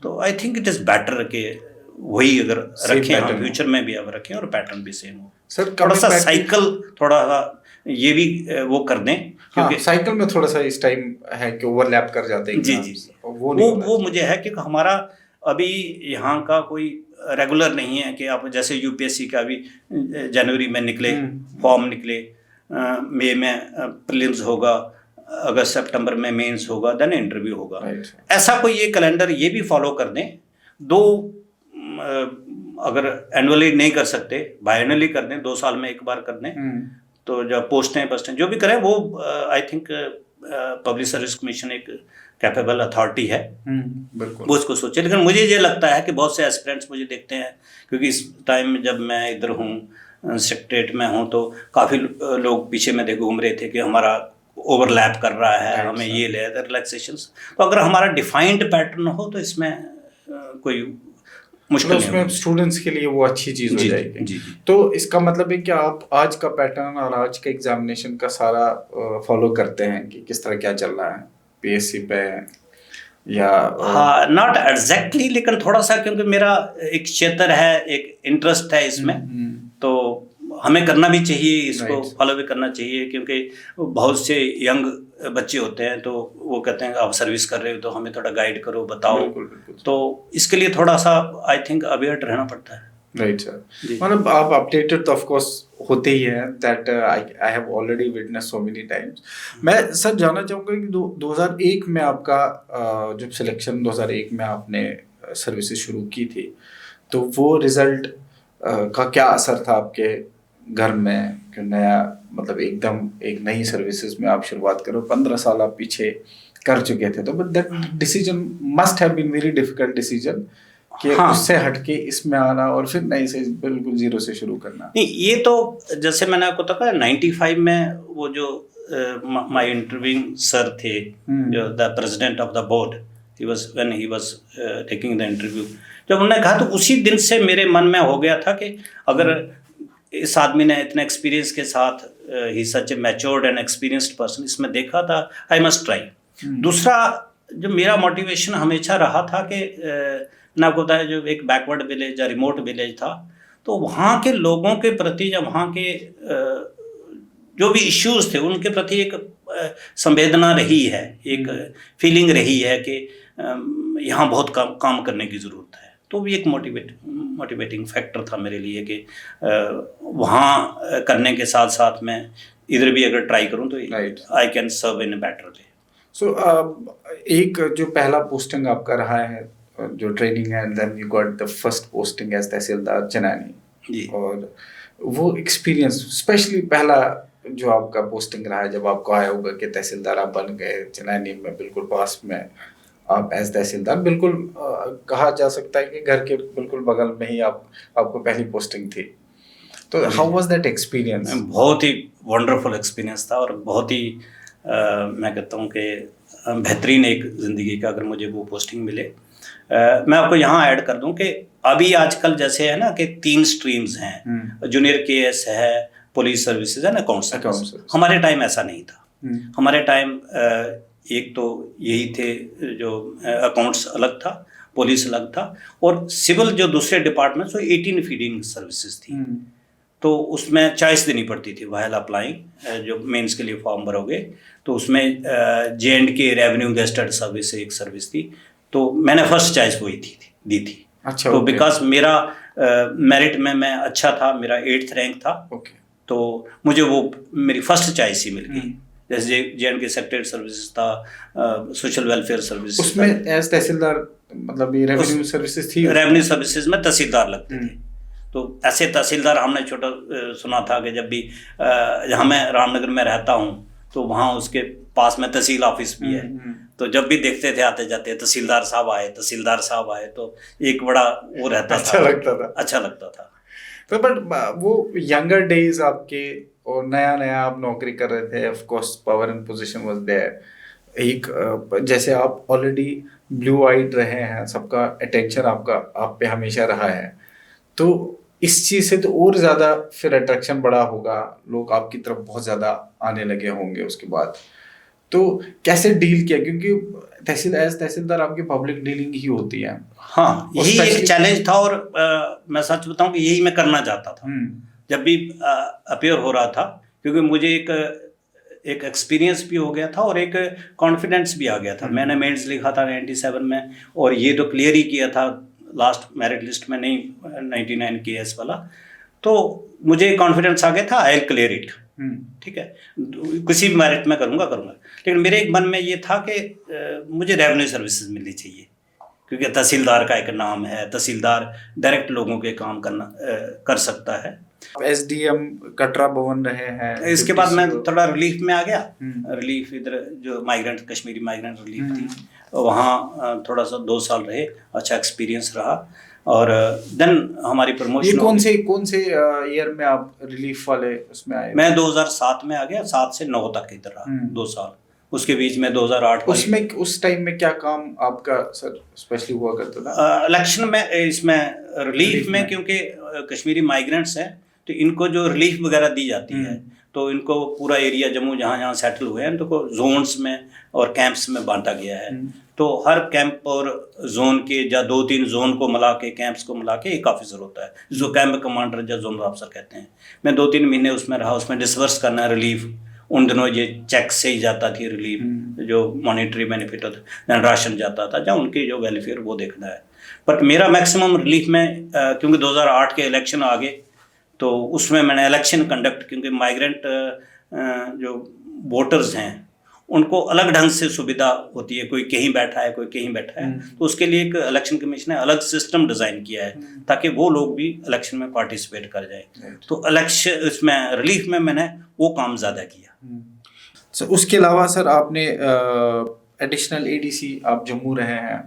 [SPEAKER 2] तो I think it is better कि वही अगर रखें हम फ्यूचर में भी अब रखें और पैटर्न भी सेम हो।
[SPEAKER 1] सर
[SPEAKER 2] थोड़ा सा साइकिल, थोड़ा सा ये भी वो कर दें क्योंकि
[SPEAKER 1] साइकिल में थोड़ा सा इस टाइम है कि ओवरलैप कर जाते हैं
[SPEAKER 2] जी
[SPEAKER 1] एग्जाम्स,
[SPEAKER 2] जी
[SPEAKER 1] वो नहीं होना
[SPEAKER 2] वो मुझे है, क्योंकि हमारा अभी यहाँ का कोई रेगुलर नहीं है कि आप जैसे यूपीएससी का अभी जनवरी में निकले फॉर्म निकले, मई में प्रीलिम्स होगा, अगस्त सितंबर में मेंस होगा, देन इंटरव्यू होगा।
[SPEAKER 1] Right.
[SPEAKER 2] ऐसा कोई ये कैलेंडर ये भी फॉलो कर दें, दो अगर एनुअली नहीं कर सकते बायनली कर दें, 2 साल में एक बार कर दें, तो जब पोस्टें जो भी करें वो I think public service commission एक कैपेबल अथॉरिटी है,
[SPEAKER 1] बिल्कुल
[SPEAKER 2] वो उसको सोचे। लेकिन मुझे ये लगता है कि बहुत से एस्पिरेंट्स मुझे देखते हैं, क्योंकि इस टाइम जब मैं इधर हूँ सेक्रेटरीट में हूँ तो काफ़ी लोग पीछे में देखो घूम रहे थे कि हमारा ओवरलैप कर रहा है, हमें ये ले रिलैक्सेशंस। तो अगर हमारा डिफाइंड पैटर्न हो तो इसमें कोई मुश्किल नहीं
[SPEAKER 1] उसमें स्टूडेंट्स के लिए वो अच्छी चीज हो जाएगी।
[SPEAKER 2] जी।
[SPEAKER 1] तो इसका मतलब है कि आप आज का पैटर्न और आज का एग्जामिनेशन का सारा फॉलो करते हैं कि किस तरह क्या चल रहा है पीएससी पे, या
[SPEAKER 2] हाँ नॉट एग्जैक्टली, लेकिन थोड़ा सा, क्योंकि मेरा एक क्षेत्र है, एक इंटरेस्ट है इसमें, तो हमें करना भी चाहिए, इसको फॉलो भी करना चाहिए, क्योंकि बहुत से यंग बच्चे होते हैं तो वो कहते हैं आप सर्विस कर रहे हो तो हमें थोड़ा गाइड करो, बताओ।
[SPEAKER 1] बिल्कुल।
[SPEAKER 2] तो इसके लिए थोड़ा सा आई थिंक अवेयर रहना पड़ता है।
[SPEAKER 1] राइट सर, मतलब आप अपडेटेड तो ऑफ कोर्स होते ही हैं, that I have already witness so many times. मैं सर जानना चाहूँगा कि 2001 में आपका जब सिलेक्शन 2001 में आपने सर्विसेज शुरू की थी, तो वो रिजल्ट का क्या असर था आपके घर में कि नया, मतलब एकदम एक नई सर्विसेज में आप शुरुआत करो, 15 साल आप पीछे कर चुके थे, तो but that decision must have been very difficult decision कि उससे हटके इसमें आना और फिर नई से बिल्कुल जीरो से शुरू करना।
[SPEAKER 2] नहीं, ये तो जैसे मैंने आपको कहा 95 में वो जो माय इंटरव्यूइंग सर थे, जो the president of the board, he was taking the interview, जब उन्होंने कहा तो उसी दिन से मेरे मन में हो गया था कि अगर इस आदमी ने इतने एक्सपीरियंस के साथ, ही सच ए मैच्योर्ड एंड एक्सपीरियंस्ड पर्सन, इसमें देखा था, आई मस्ट ट्राई। दूसरा जो मेरा मोटिवेशन हमेशा रहा था कि मैं आपको बताया जो एक बैकवर्ड विलेज या रिमोट विलेज था, तो वहाँ के लोगों के प्रति या वहाँ के जो भी इश्यूज थे उनके प्रति एक संवेदना रही है, एक फीलिंग रही है कि यहाँ बहुत काम करने की ज़रूरत है। तो भी एक मोटिवेटिंग फैक्टर था मेरे लिए कि वहाँ करने के साथ साथ मैं इधर भी अगर ट्राई करूँ तो I can serve in a better way.
[SPEAKER 1] सो एक जो पहला पोस्टिंग आपका रहा है, जो ट्रेनिंग है, and then you got the first posting as tehsildar Chenani, और वो एक्सपीरियंस स्पेशली पहला जो आपका पोस्टिंग रहा है, जब आपको आया होगा कि तहसीलदार आप बन गए चनैनी में, बिल्कुल पास में आप एज तहसीलदार, बिल्कुल कहा जा सकता है कि घर के बिल्कुल बगल में ही आपको पहली पोस्टिंग थी, तो हाउ वाज दैट एक्सपीरियंस?
[SPEAKER 2] बहुत ही वंडरफुल एक्सपीरियंस था, और बहुत ही मैं कहता हूँ कि बेहतरीन एक ज़िंदगी का अगर मुझे वो पोस्टिंग मिले। मैं आपको यहाँ ऐड कर दूं कि अभी आजकल जैसे है ना कि 3 स्ट्रीम्स हैं, जूनियर केएस है, पुलिस सर्विसेज है ना, अकाउंट्स। हमारे टाइम ऐसा नहीं था। हमारे टाइम एक तो यही थे, जो अकाउंट्स अलग था, पुलिस अलग था, और सिविल जो दूसरे डिपार्टमेंट्स वो 18 फीडिंग सर्विसेज थी। तो उसमें चॉइस देनी पड़ती थी व्हाइल अप्लाइंग, जो मेंस के लिए फॉर्म भरोगे तो उसमें J&K रेवेन्यू गेस्टेड सर्विस एक सर्विस थी, तो मैंने फर्स्ट चॉइस वही दी थी।
[SPEAKER 1] अच्छा,
[SPEAKER 2] तो बिकॉज मेरा मेरिट में मैं अच्छा था, मेरा 8th रैंक था, तो मुझे वो मेरी फर्स्ट चॉइस ही मिल गई। जैसे J&K सेक्रेटरी सर्विसेज था, सोशल वेलफेयर सर्विस,
[SPEAKER 1] उसमें एज तहसीलदार, मतलब ये रेवेन्यू सर्विसेज थी,
[SPEAKER 2] रेवेन्यू सर्विसेज में तहसीलदार लगते थे। तो ऐसे तहसीलदार हमने छोटा सुना था कि जब भी जहाँ मैं रामनगर में रहता हूँ तो वहाँ उसके पास में तहसील ऑफिस भी है, तो जब भी देखते थे आते जाते तहसीलदार साहब आए, तो एक बड़ा वो रहता
[SPEAKER 1] अच्छा
[SPEAKER 2] था, अच्छा लगता था।
[SPEAKER 1] तो बट वो यंगर डेज आपके, और नया आप नौकरी कर रहे थे, of course power and position was there, एक जैसे आप ऑलरेडी ब्लू आइड रहे हैं, सबका अटेंशन आप पे हमेशा रहा है, तो इस चीज़ से तो और ज़्यादा फिर अट्रैक्शन बढ़ा होगा, लोग आपकी तरफ बहुत ज़्यादा आने लगे होंगे उसके बाद। तो कैसे डील किया, क्योंकि तहसीलदार आपकी पब्लिक डीलिंग ही होती है।
[SPEAKER 2] हाँ, यही एक चैलेंज था, और मैं सच बताऊं कि यही मैं करना चाहता था जब भी अपियर हो रहा था, क्योंकि मुझे एक एक्सपीरियंस भी हो गया था और एक कॉन्फिडेंस भी आ गया था। मैंने मेंस लिखा था 97 में और ये तो क्लियर ही किया था, लास्ट मेरिट लिस्ट में नहीं, 99 केएस वाला। तो मुझे कॉन्फिडेंस आ गया था, आई विल क्लियर इट, ठीक है, किसी भी मेरिट में करूँगा। लेकिन मेरे एक मन में ये था कि मुझे रेवेन्यू सर्विसेज मिलनी चाहिए, क्योंकि तहसीलदार का एक नाम है, तहसीलदार डायरेक्ट लोगों के काम कर सकता है।
[SPEAKER 1] एसडीएम कटरा भवन रहे हैं।
[SPEAKER 2] इसके बाद मैं थोड़ा रिलीफ में आ गया। रिलीफ इधर जो माइग्रेंट, कश्मीरी माइग्रेंट रिलीफ थी, वहाँ थोड़ा सा 2 साल रहे, अच्छा एक्सपीरियंस रहा। और देन हमारी प्रमोशन।
[SPEAKER 1] ये कौन से ईयर में आप रिलीफ वाले उसमें आए?
[SPEAKER 2] मैं 2007 में आ गया, 7 से 9 तक इधर रहा, 2 साल। उसके बीच में 2008
[SPEAKER 1] उसमें उस टाइम में क्या काम आपका सर स्पेशली हुआ करता था?
[SPEAKER 2] इलेक्शन में, इसमें रिलीफ में, क्योंकि कश्मीरी माइग्रेंट्स हैं तो इनको जो रिलीफ वगैरह दी जाती है, तो इनको पूरा एरिया जम्मू जहाँ सेटल हुए हैं इनको जोन्स में और कैंप्स में बांटा गया है। तो हर कैंप और जोन के या 2-3 जोन को मिला के, कैंप्स को मिला के एक ऑफिसर होता है, जो कैंप कमांडर या जोनल ऑफिसर कहते हैं। मैं 2-3 महीने उसमें रहा, उसमें डिस्वर्स करना है रिलीफ। उन दिनों ये चेक से ही जाता थी रिलीफ, जो मॉनिटरी बेनिफिट होता, राशन जाता था, या उनकी जो वेलफेयर वो देखना है। बट मेरा मैक्सिमम रिलीफ में, क्योंकि 2008 के इलेक्शन आ गए, तो उसमें मैंने इलेक्शन कंडक्ट, क्योंकि माइग्रेंट जो वोटर्स हैं उनको अलग ढंग से सुविधा होती है, कोई कहीं बैठा है, कोई कहीं बैठा है, तो उसके लिए एक इलेक्शन कमीशन ने अलग सिस्टम डिज़ाइन किया है ताकि वो लोग भी इलेक्शन में पार्टिसिपेट कर जाए। तो इलेक्शन, इसमें रिलीफ में मैंने वो काम ज़्यादा किया।
[SPEAKER 1] सर उसके अलावा सर आपने एडिशनल एडीसी आप जम्मू रहे हैं।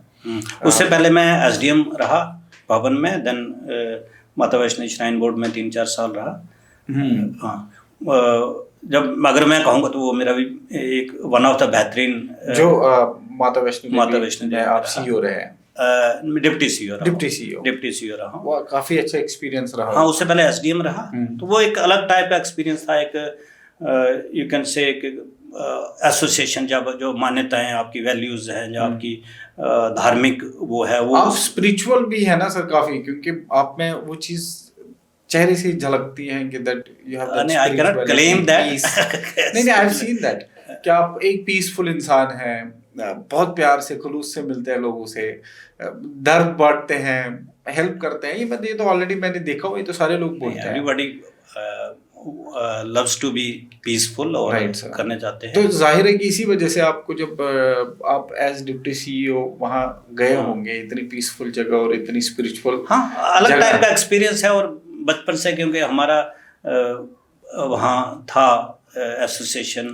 [SPEAKER 2] उससे पहले मैं एसडीएम रहा भवन में, देन माता वैष्णो श्राइन बोर्ड में 3-4 साल रहा। हाँ, जब अगर मैं कहूँगा तो वो मेरा भी एक वन ऑफ द बेहतरीन, जो
[SPEAKER 1] माता वैष्णो आप सीईओ रहे हैं।
[SPEAKER 2] डिप्टी सीईओ रहा।
[SPEAKER 1] वो काफी अच्छा एक्सपीरियंस रहा।
[SPEAKER 2] हाँ, उससे पहले एसडीएम रहा, तो वो एक अलग टाइप का एक्सपीरियंस था। एक यू कैन से एक एसोसिएशन, जब जो मान्यताएं आपकी, वैल्यूज हैं, जो आपकी धार्मिक वो है, वो
[SPEAKER 1] आप स्पिरिचुअल भी है ना सर काफी, क्योंकि आप में वो चीज चेहरे से झलकती है कि that you have that.
[SPEAKER 2] I can not claim that.
[SPEAKER 1] नहीं, आई हैव सीन दैट कि आप एक पीसफुल इंसान हैं, बहुत प्यार से, खुलूस से मिलते हैं लोगों से, दर्द बांटते हैं, हेल्प करते हैं। ये तो ऑलरेडी मैंने देखा हुआ, ये तो सारे लोग बोलते हैं।
[SPEAKER 2] Everybody loves to be peaceful और करने चाहते हैं।
[SPEAKER 1] तो जाहिर है कि इसी वजह से आपको, जब आप एज डिप्टी सीईओ वहाँ गए होंगे, इतनी पीसफुल जगह और इतनी स्पिरिचुअल,
[SPEAKER 2] हाँ, अलग टाइप का एक्सपीरियंस है। और बचपन से, क्योंकि हमारा वहाँ था एसोसिएशन,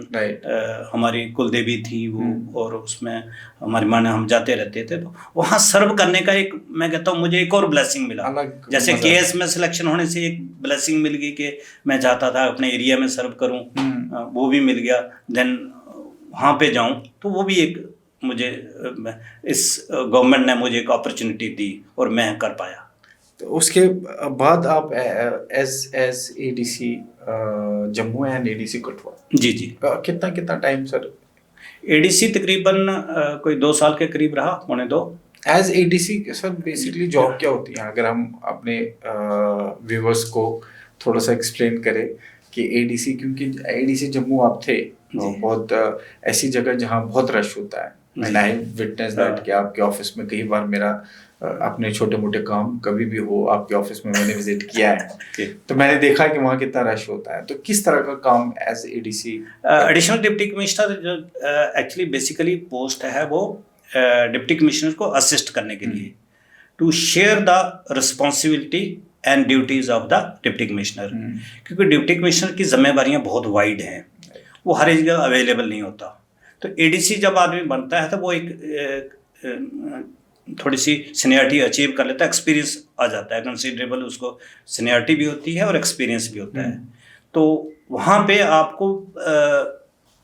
[SPEAKER 2] हमारी कुलदेवी थी वो, और उसमें हमारी माँ ने, हम जाते रहते थे, तो वहाँ सर्व करने का एक, मैं कहता हूँ, मुझे एक और ब्लेसिंग मिला। जैसे केएस में सिलेक्शन होने से एक ब्लेसिंग मिल गई कि मैं चाहता था अपने एरिया में सर्व करूँ, वो भी मिल गया। देन वहाँ पे जाऊँ, तो वो भी एक मुझे, इस गवर्नमेंट ने मुझे एक अपॉर्चुनिटी दी और मैं कर पाया।
[SPEAKER 1] तो उसके बाद आप as ADC Jammu and ADC Kathua.
[SPEAKER 2] जी।
[SPEAKER 1] कितना टाइम सर?
[SPEAKER 2] एडीसी तकरीबन कोई 2 साल के करीब रहा, पौने 2।
[SPEAKER 1] As ADC sir basically job क्या होती है, अगर हम अपने व्यूअर्स को थोड़ा सा एक्सप्लेन करें कि एडीसी, क्योंकि एडीसी जम्मू आप थे, बहुत ऐसी जगह जहाँ बहुत रश होता है। मैंने आई विटनेस दैट कि आपके ऑफिस में कई बार मेरा अपने छोटे मोटे काम कभी भी हो, आपके ऑफिस में मैंने विजिट किया है, तो मैंने देखा कि वहाँ कितना रश होता है। तो किस तरह का काम as ADC?
[SPEAKER 2] Additional deputy commissioner जो एक्चुअली बेसिकली पोस्ट है, वो डिप्टी कमिश्नर को असिस्ट करने के लिए, to share the responsibility and duties of the deputy commissioner. क्योंकि डिप्टी कमिश्नर की जिम्मेवारियाँ बहुत वाइड हैं, वो हर एक जगह अवेलेबल नहीं होता। तो एडीसी जब आदमी बनता है तो वो एक थोड़ी सी सीनियरिटी अचीव कर लेता है, एक्सपीरियंस आ जाता है कंसीडरेबल, उसको सीनियरिटी भी होती है और एक्सपीरियंस भी होता है। तो वहाँ पे आपको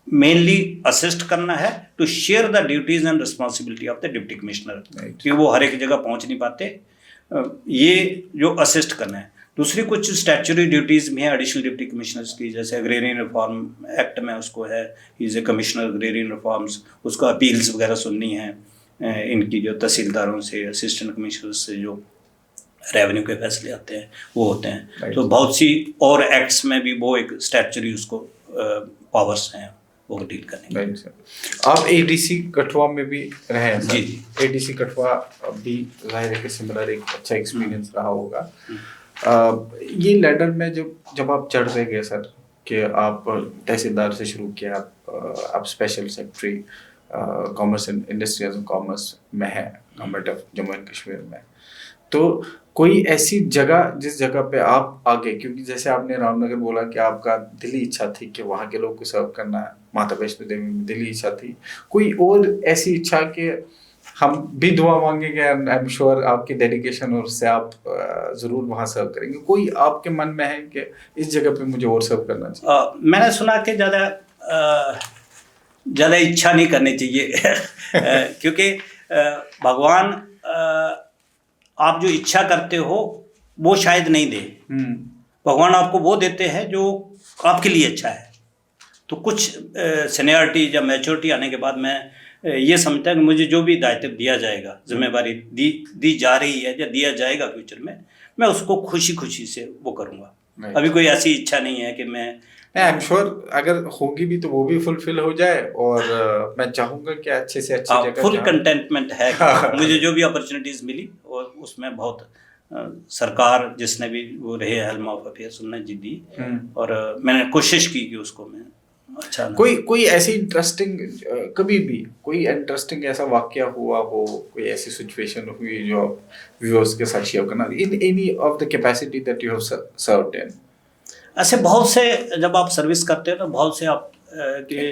[SPEAKER 2] मेनली असिस्ट करना है, to share the duties and responsibility of the deputy commissioner, क्योंकि वो हर एक जगह पहुँच नहीं पाते, ये जो असिस्ट करना है। दूसरी कुछ स्टैट्यूटरी ड्यूटीज़ भी हैं एडिशनल डिप्टी कमिश्नर्स की, जैसे अग्रेरियन रिफॉर्म एक्ट में उसको है, is a commissioner agrarian reforms, उसको अपील्स वगैरह सुननी है इनकी, जो तहसीलदारों से, असिस्टेंट कमिश्नर से जो रेवेन्यू के फैसले आते हैं वो होते हैं। तो बहुत सी और एक्ट्स में भी वो एक स्टैट्यूटरी उसको पावर्स हैं वो डील करेंगे।
[SPEAKER 1] Right sir. आप एडीसी कठुआ में भी रहे हैं सर?
[SPEAKER 2] जी जी।
[SPEAKER 1] एडीसी कठुआ भी जाहिर है कि सिमिलर एक अच्छा एक्सपीरियंस रहा होगा। ये लैडर में जब आप चढ़ रहे गए सर, कि आप तहसीलदार से शुरू किया, आप special secretary commerce and industries and commerce में है government of Jammu and Kashmir में, तो कोई ऐसी जगह जिस जगह पे आप आगे, क्योंकि जैसे आपने रामनगर बोला कि आपका दिली इच्छा थी कि वहाँ के लोग को सर्व करना है, माता वैष्णो देवी में दिली इच्छा थी, कोई और ऐसी इच्छा कि हम भी दुआ मांगेंगे एंड आई एम श्योर आपकी डेडिकेशन और से आप जरूर वहाँ सर्व करेंगे, कोई आपके मन में है कि इस जगह पे मुझे और सर्व करना चाहिए?
[SPEAKER 2] मैंने सुना कि ज़्यादा इच्छा नहीं करनी चाहिए क्योंकि भगवान आप जो इच्छा करते हो वो शायद नहीं दे, भगवान आपको वो देते हैं जो आपके लिए अच्छा है। तो कुछ सीनियरिटी या मैच्योरिटी आने के बाद मैं ये समझता हूँ कि मुझे जो भी दायित्व दिया जाएगा, जिम्मेवारी दी जा रही है या दिया जाएगा फ्यूचर में, मैं उसको खुशी से वो करूँगा। अभी कोई ऐसी इच्छा नहीं है कि मैं
[SPEAKER 1] आई एम श्योर अगर होगी भी तो वो भी फुलफिल हो जाए, और मैं चाहूँगा कि अच्छे से अच्छी जगह
[SPEAKER 2] फुल कंटेंटमेंट है मुझे जो भी अपॉर्चुनिटीज़ मिली, और उसमें बहुत सरकार जिसने भी वो रहे हेल्म ऑफ अफेयर्स उन्होंने जी दी, और मैंने कोशिश की कि उसको मैं अच्छा
[SPEAKER 1] कोई ऐसी इंटरेस्टिंग कभी भी कोई इंटरेस्टिंग ऐसा वाकया हुआ हो, कोई ऐसी सिचुएशन हुई जो व्यूअर्स के साथ शेयर करना in any of the capacity that you have served in?
[SPEAKER 2] ऐसे बहुत से जब आप सर्विस करते हो तो बहुत से आप के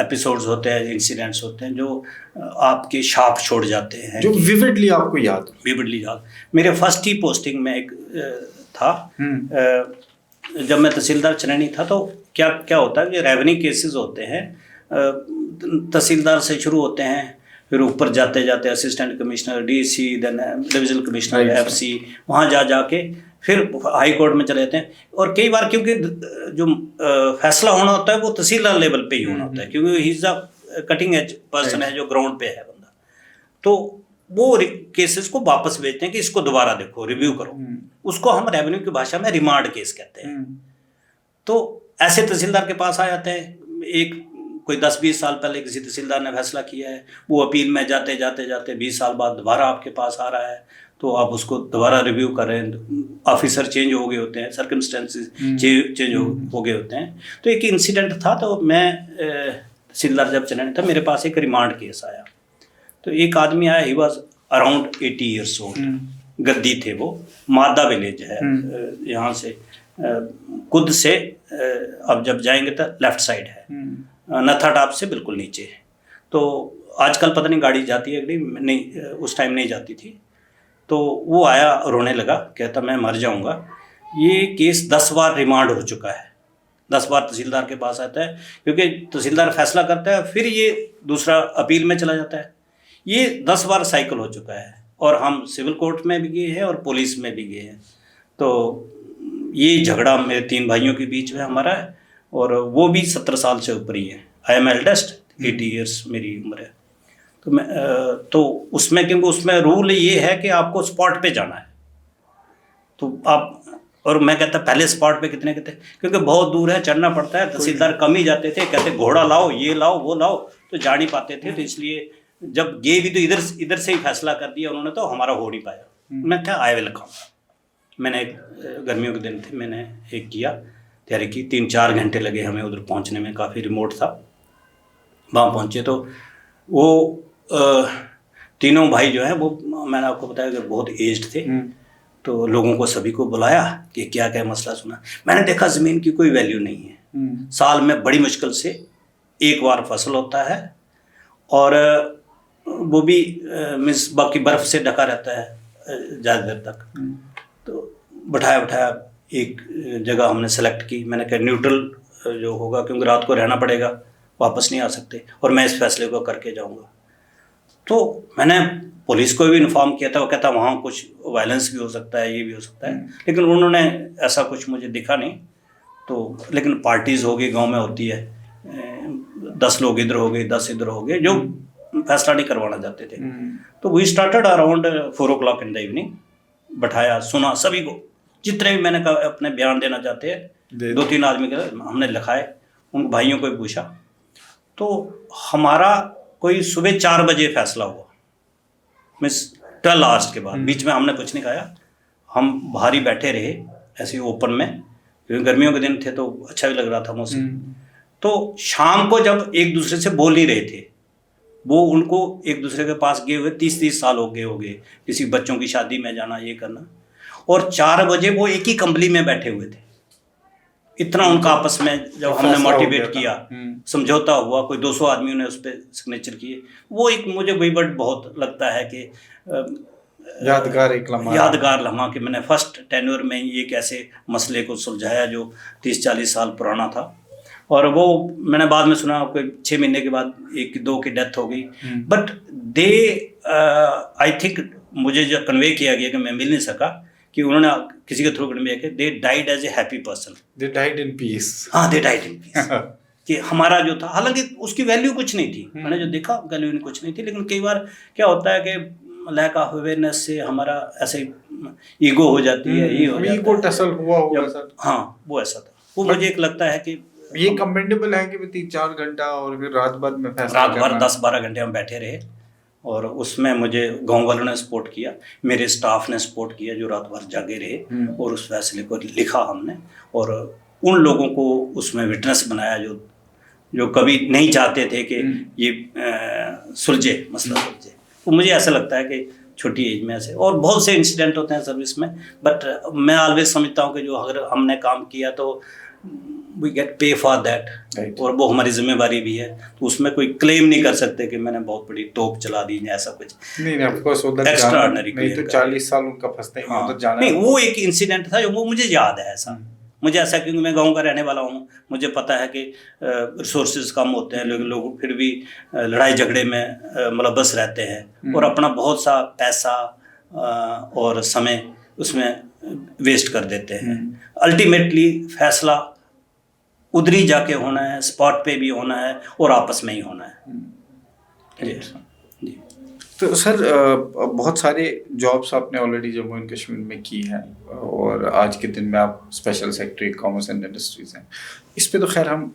[SPEAKER 2] एपिसोड्स होते हैं, इंसिडेंट्स होते हैं जो आपके छाप छोड़ जाते हैं,
[SPEAKER 1] जो विविडली आपको याद?
[SPEAKER 2] विविडली याद मेरे फर्स्ट ही पोस्टिंग में एक था, जब मैं तहसीलदार चनैनी था, तो क्या होता है कि रेवेन्यू केसेस होते हैं, तहसीलदार से शुरू होते हैं, फिर ऊपर जाते जाते assistant commissioner, DC, then divisional commissioner, FC, वहाँ जाके फिर हाई कोर्ट में चले जाते हैं। और कई बार क्योंकि जो फैसला होना होता है वो तहसीलदार लेवल पे ही होना होता है, क्योंकि he is a cutting edge person है, जो ग्राउंड पे है बंदा, तो वो केसेस को वापस भेजते हैं कि इसको दोबारा देखो, रिव्यू करो। उसको हम रेवेन्यू की भाषा में रिमांड केस कहते हैं। तो ऐसे तहसीलदार के पास आ जाते हैं, एक कोई 10-20 साल पहले किसी तहसीलदार ने फैसला किया है, वो अपील में जाते 20 साल बाद दोबारा आपके पास आ रहा है, तो आप उसको दोबारा रिव्यू कर रहे हैं, ऑफिसर चेंज हो गए होते हैं, सर्कमस्टेंसेस चेंज हो गए होते हैं। तो एक इंसिडेंट था, तो मैं तहसीलदार जब चलने था, मेरे पास एक रिमांड केस आया। तो एक आदमी आया, he was around 80 years old, गद्दी थे वो, मादा विलेज है यहाँ से कुद से अब जब जाएंगे तो लेफ्ट साइड है, नथा टाप से बिल्कुल नीचे। तो आजकल पता नहीं गाड़ी जाती है कि नहीं, उस टाइम नहीं जाती थी। तो वो आया, रोने लगा, कहता मैं मर जाऊंगा। ये केस 10 बार रिमांड हो चुका है, 10 बार तहसीलदार के पास आता है, क्योंकि तहसीलदार फैसला करता है, फिर ये दूसरा अपील में चला जाता है। ये 10 बार साइकिल हो चुका है, और हम सिविल कोर्ट में भी गए हैं और पुलिस में भी गए हैं। तो ये झगड़ा मेरे 3 भाइयों के बीच में हमारा है, और वो भी 17 साल से ऊपर ही है। आई एम एल्डेस्ट, 80 ईयर्स मेरी उम्र है। तो मैं तो उसमें, क्योंकि उसमें रूल ये है कि आपको स्पॉट पे जाना है, तो आप, और मैं कहता पहले स्पॉट पे कितने कहते, क्योंकि बहुत दूर है, चढ़ना पड़ता है। तहसीलदार कम ही जाते थे, कहते घोड़ा लाओ, ये लाओ, वो लाओ, तो जा नहीं पाते थे। तो इसलिए जब गए भी तो इधर से ही फैसला कर दिया उन्होंने, तो हमारा हो नहीं पाया। मैं क्या, आई विल कम। मैंने एक गर्मियों के दिन थे, मैंने एक किया, तैयारी की, 3-4 घंटे लगे हमें उधर पहुंचने में, काफ़ी रिमोट था। वहाँ पहुँचे तो वो तीनों भाई जो हैं, वो मैंने आपको बताया कि बहुत एज्ड थे। तो लोगों को सभी को बुलाया कि क्या क्या मसला सुना। मैंने देखा ज़मीन की कोई वैल्यू नहीं है, साल में बड़ी मुश्किल से एक बार फसल होता है, और वो भी मीन्स बाकी बर्फ़ से ढका रहता है ज़्यादा देर तक। तो बैठाया एक जगह हमने सेलेक्ट की। मैंने कहा न्यूट्रल जो होगा, क्योंकि रात को रहना पड़ेगा, वापस नहीं आ सकते, और मैं इस फैसले को करके जाऊंगा। तो मैंने पुलिस को भी इन्फॉर्म किया था, वो कहता वहाँ कुछ वायलेंस भी हो सकता है, ये भी हो सकता है, लेकिन उन्होंने ऐसा कुछ मुझे दिखा नहीं। तो लेकिन पार्टीज़ हो गई, गाँव में होती है, 10 लोग इधर हो गए, 10 इधर हो गए, जो फैसला नहीं करवाना चाहते थे। तो we started around 4 o'clock in the evening. बैठाया, सुना सभी को, जितने भी मैंने कहा अपने बयान देना चाहते हैं, 2-3 आदमी के हमने लिखाए, उन भाइयों को भी पूछा, तो हमारा कोई सुबह 4 बजे फैसला हुआ, मीन्स 12 आवर्स के बाद। बीच में हमने कुछ नहीं खाया, हम बाहर ही बैठे रहे ऐसे ओपन में, क्योंकि गर्मियों के दिन थे तो अच्छा भी लग रहा था मौसम। तो शाम को जब एक दूसरे से बोल नहीं रहे थे, वो उनको एक दूसरे के पास गए हुए 30-30 साल हो गए, किसी बच्चों की शादी में जाना, ये करना, और 4 बजे वो एक ही कंबली में बैठे हुए थे। इतना उनका आपस में जब हमने मोटिवेट किया, समझौता हुआ, कोई 200 आदमियों ने उस पर सिग्नेचर किए, वो एक मुझे वही बट बहुत लगता है कि यादगार लम्हा कि मैंने फर्स्ट टेन्योर में ही एक ऐसे मसले को सुलझाया जो 30-40 साल पुराना था। और वो मैंने बाद में सुना कोई 6 महीने के बाद 1-2 की डेथ हो गई, बट दे आई थिंक मुझे जो कन्वे किया गया कि मैं मिल नहीं सका, कि उन्होंने किसी के थ्रू कन्वे किया, they died as a happy person,
[SPEAKER 1] they died in peace.
[SPEAKER 2] हाँ, दे डाइड इन पीस। कि हमारा जो था, हालांकि उसकी वैल्यू कुछ नहीं थी, मैंने जो देखा वैल्यू कुछ नहीं थी, लेकिन कई बार क्या होता है कि लैक ऑफ अवेयरनेस से हमारा ऐसे ईगो हो जाती है, ये हो जाता है,
[SPEAKER 1] ईगो टसल हुआ होगा सर।
[SPEAKER 2] हाँ, वो ऐसा था। वो मुझे एक लगता है कि
[SPEAKER 1] ये कमेंडेबल है कि 3-4 घंटा और फिर रात भर में फैसला
[SPEAKER 2] रात भर 10-12 घंटे हम बैठे रहे, और उसमें मुझे गांव वालों ने सपोर्ट किया, मेरे स्टाफ ने सपोर्ट किया जो रात भर जागे रहे, और उस फैसले को लिखा हमने, और उन लोगों को उसमें विटनेस बनाया जो कभी नहीं चाहते थे कि ये सुलझे, मसला सुलझे। तो मुझे ऐसा लगता है कि छोटी एज में ऐसे और बहुत से इंसिडेंट होते हैं सर्विस में, बट मैं ऑलवेज समझता हूँ कि जो अगर हमने काम किया तो वी गेट पे फॉर दैट, और वो हमारी जिम्मेवारी भी है। तो उसमें कोई क्लेम नहीं कर सकते कि मैंने बहुत बड़ी तोप चला दी या ऐसा कुछ
[SPEAKER 1] नहीं, ऑफ कोर्स उधर
[SPEAKER 2] एक्स्ट्राऑर्डिनरी,
[SPEAKER 1] नहीं तो 40 साल उनका फंसते ही उधर जाना
[SPEAKER 2] नहीं। वो एक इंसिडेंट था जो वो मुझे याद है ऐसा, मुझे ऐसा, क्योंकि मैं गांव का रहने वाला हूँ, मुझे पता है कि रिसोर्सेज कम होते हैं, लेकिन लोग फिर भी लड़ाई झगड़े में मुलव्वस रहते हैं, और अपना बहुत सा पैसा और समय उसमें वेस्ट कर देते हैं। अल्टीमेटली फैसला उधर ही जाके होना है, स्पॉट पे भी होना है, और आपस में ही होना है। जी।
[SPEAKER 1] तो सर बहुत सारे जॉब्स आपने ऑलरेडी जम्मू एंड कश्मीर में की हैं, और आज के दिन में आप special secretary commerce and industries हैं। इस पे तो खैर हम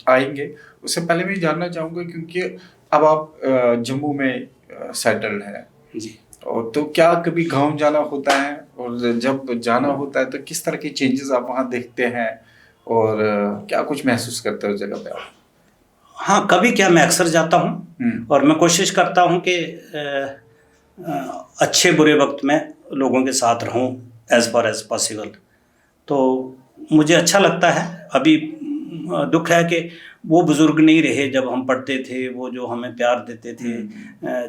[SPEAKER 1] आएंगे। उससे पहले मैं जानना चाहूँगा, क्योंकि अब आप जम्मू में सेटल्ड हैं
[SPEAKER 2] जी,
[SPEAKER 1] और तो क्या कभी गांव जाना होता है, और जब जाना होता है तो किस तरह की चेंजेस आप वहाँ देखते हैं, और क्या कुछ महसूस करते हो उस जगह पे आप?
[SPEAKER 2] हाँ, कभी क्या, मैं अक्सर जाता हूँ, और मैं कोशिश करता हूँ कि अच्छे बुरे वक्त में लोगों के साथ रहूँ एज फार एज पॉसिबल। तो मुझे अच्छा लगता है। अभी दुख है कि वो बुज़ुर्ग नहीं रहे जब हम पढ़ते थे, वो जो हमें प्यार देते थे,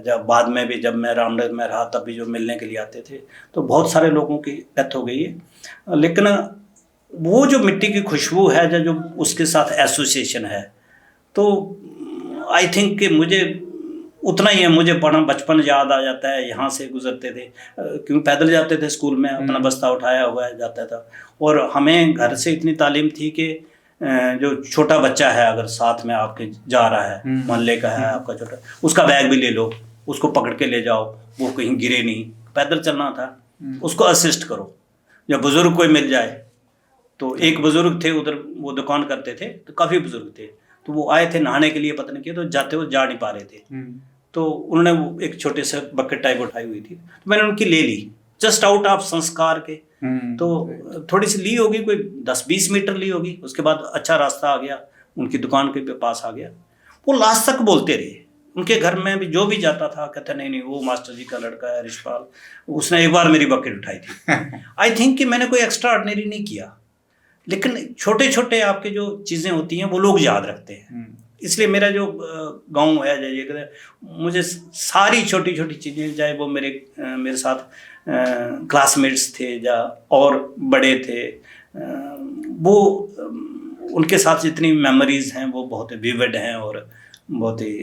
[SPEAKER 2] जब बाद में भी जब मैं रामनगर में रहा तब भी जो मिलने के लिए आते थे, तो बहुत सारे लोगों की डेथ हो गई है। लेकिन वो जो मिट्टी की खुशबू है, जो उसके साथ एसोसिएशन है, तो आई थिंक कि मुझे उतना ही है। मुझे बचपन याद आ जाता है, यहाँ से गुजरते थे, क्योंकि पैदल जाते थे स्कूल में, अपना बस्ता उठाया हुआ है जाता था, और हमें घर से इतनी तालीम थी कि जो छोटा बच्चा है अगर साथ में आपके जा रहा है, मोहल्ले का है आपका छोटा, उसका बैग भी ले लो, उसको पकड़ के ले जाओ, वो कहीं गिरे नहीं, पैदल चलना था, उसको असिस्ट करो। जब बुजुर्ग कोई मिल जाए, तो एक बुजुर्ग थे उधर, वो दुकान करते थे, तो काफ़ी बुजुर्ग थे, तो वो आए थे नहाने के लिए, पता नहीं किया, तो जाते हुए जा नहीं पा रहे थे, तो उन्होंने वो एक छोटे से बकेट टाइप उठाई हुई थी, तो मैंने उनकी ले ली, जस्ट आउट ऑफ संस्कार के। तो थोड़ी सी ली होगी, कोई 10-20 मीटर ली होगी, उसके बाद अच्छा रास्ता आ गया, उनकी दुकान के पास आ गया। वो लास्ट तक बोलते रहे, उनके घर में भी जो भी जाता था कहता नहीं वो मास्टर जी का लड़का है रिशपाल, उसने एक बार मेरी बकेट उठाई थी। आई थिंक कि मैंने कोई एक्स्ट्रा ऑर्डिनरी नहीं किया, लेकिन छोटे छोटे आपके जो चीज़ें होती हैं वो लोग याद रखते हैं। इसलिए मेरा जो गांव है, जैसे मुझे सारी छोटी छोटी चीज़ें, चाहे वो मेरे साथ क्लासमेट्स थे या और बड़े थे, वो उनके साथ जितनी मेमोरीज हैं वो बहुत विविड हैं और बहुत ही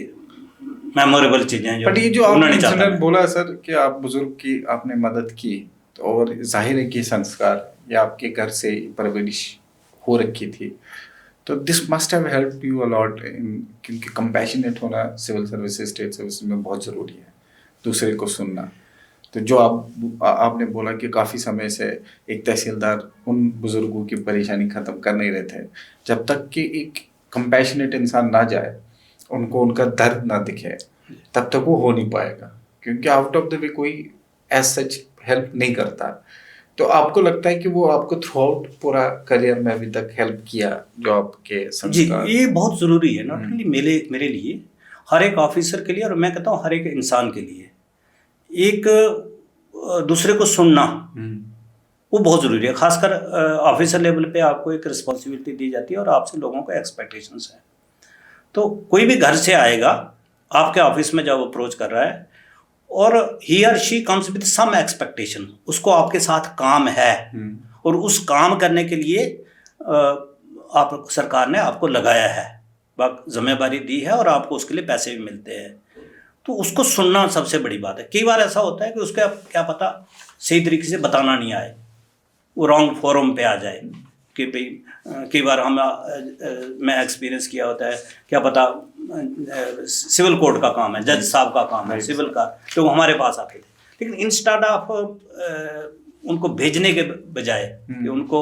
[SPEAKER 2] मेमोरेबल चीज़ें हैं।
[SPEAKER 1] बट ये जो आपने बोला सर कि आप बुजुर्ग की आपने मदद की, तो और जाहिर है कि संस्कार या आपके घर से परवरिश हो रखी थी, तो this must have helped you a lot, क्योंकि कंपैशनेट होना सिविल सर्विसेज, स्टेट सर्विस में बहुत ज़रूरी है, दूसरे को सुनना। तो जो आपने बोला कि काफ़ी समय से एक तहसीलदार उन बुज़ुर्गों की परेशानी ख़त्म कर नहीं रहे थे, जब तक कि एक कंपैशनेट इंसान ना जाए, उनको उनका दर्द ना दिखे, तब तक वो हो नहीं पाएगा, क्योंकि आउट ऑफ द वे कोई एज सच हेल्प नहीं करता। तो आपको लगता है कि वो आपको थ्रू आउट पूरा करियर में अभी तक हेल्प किया, जो आपके
[SPEAKER 2] जी,
[SPEAKER 1] संस्कार?
[SPEAKER 2] ये बहुत ज़रूरी है, नॉट ओनली मेरे लिए, हर एक ऑफिसर के लिए, और मैं कहता हूँ हर एक इंसान के लिए एक दूसरे को सुनना वो बहुत ज़रूरी है। खासकर ऑफिसर लेवल पे आपको एक रिस्पॉन्सिबिलिटी दी जाती है और आपसे लोगों को एक्सपेक्टेशंस हैं। तो कोई भी घर से आएगा आपके ऑफिस में जब अप्रोच कर रहा है और ही और she comes with some expectation, उसको आपके साथ काम है और उस काम करने के लिए आप सरकार ने आपको लगाया है, जिम्मेदारी दी है और आपको उसके लिए पैसे भी मिलते हैं। तो उसको सुनना सबसे बड़ी बात है। कई बार ऐसा होता है कि उसके आप क्या पता सही तरीके से बताना नहीं आए, वो रॉन्ग फोरम पे आ जाए कि भाई कई बार मैं एक्सपीरियंस किया होता है, क्या पता सिविल कोर्ट का काम है, जज साहब का काम है सिविल का, तो वो हमारे पास आते थे, लेकिन इंस्टेड ऑफ उनको भेजने के बजाय कि उनको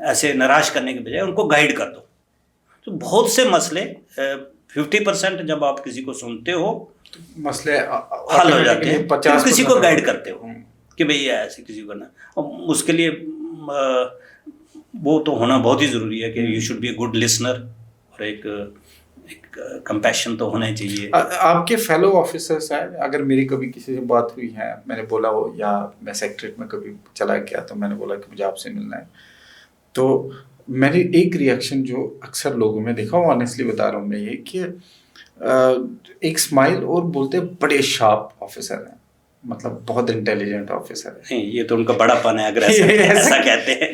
[SPEAKER 2] ऐसे निराश करने के बजाय उनको गाइड कर दो। तो बहुत से मसले 50% जब आप किसी को सुनते हो
[SPEAKER 1] मसले
[SPEAKER 2] हल हो जाते हैं,
[SPEAKER 1] 50%
[SPEAKER 2] किसी को गाइड करते हो कि भैया ऐसे किसी को ना, उसके लिए वो तो होना बहुत ही ज़रूरी है कि you should be a good listener, और एक कंपैशन तो होना ही चाहिए।
[SPEAKER 1] आपके फेलो ऑफिसर्स हैं, अगर मेरी कभी किसी से बात हुई है, मैंने बोला हो, या मैं सेक्रेटरीट में कभी चला गया तो मैंने बोला कि मुझे आपसे मिलना है, तो मैंने एक रिएक्शन जो अक्सर लोगों में देखा, ऑनेस्टली बता रहा हूँ मैं, ये कि एक स्माइल और बोलते बड़े शार्प ऑफिसर हैं, मतलब बहुत इंटेलिजेंट ऑफिसर है।
[SPEAKER 2] नहीं, ये तो उनका बड़ापन है, अगर ऐसा कहते हैं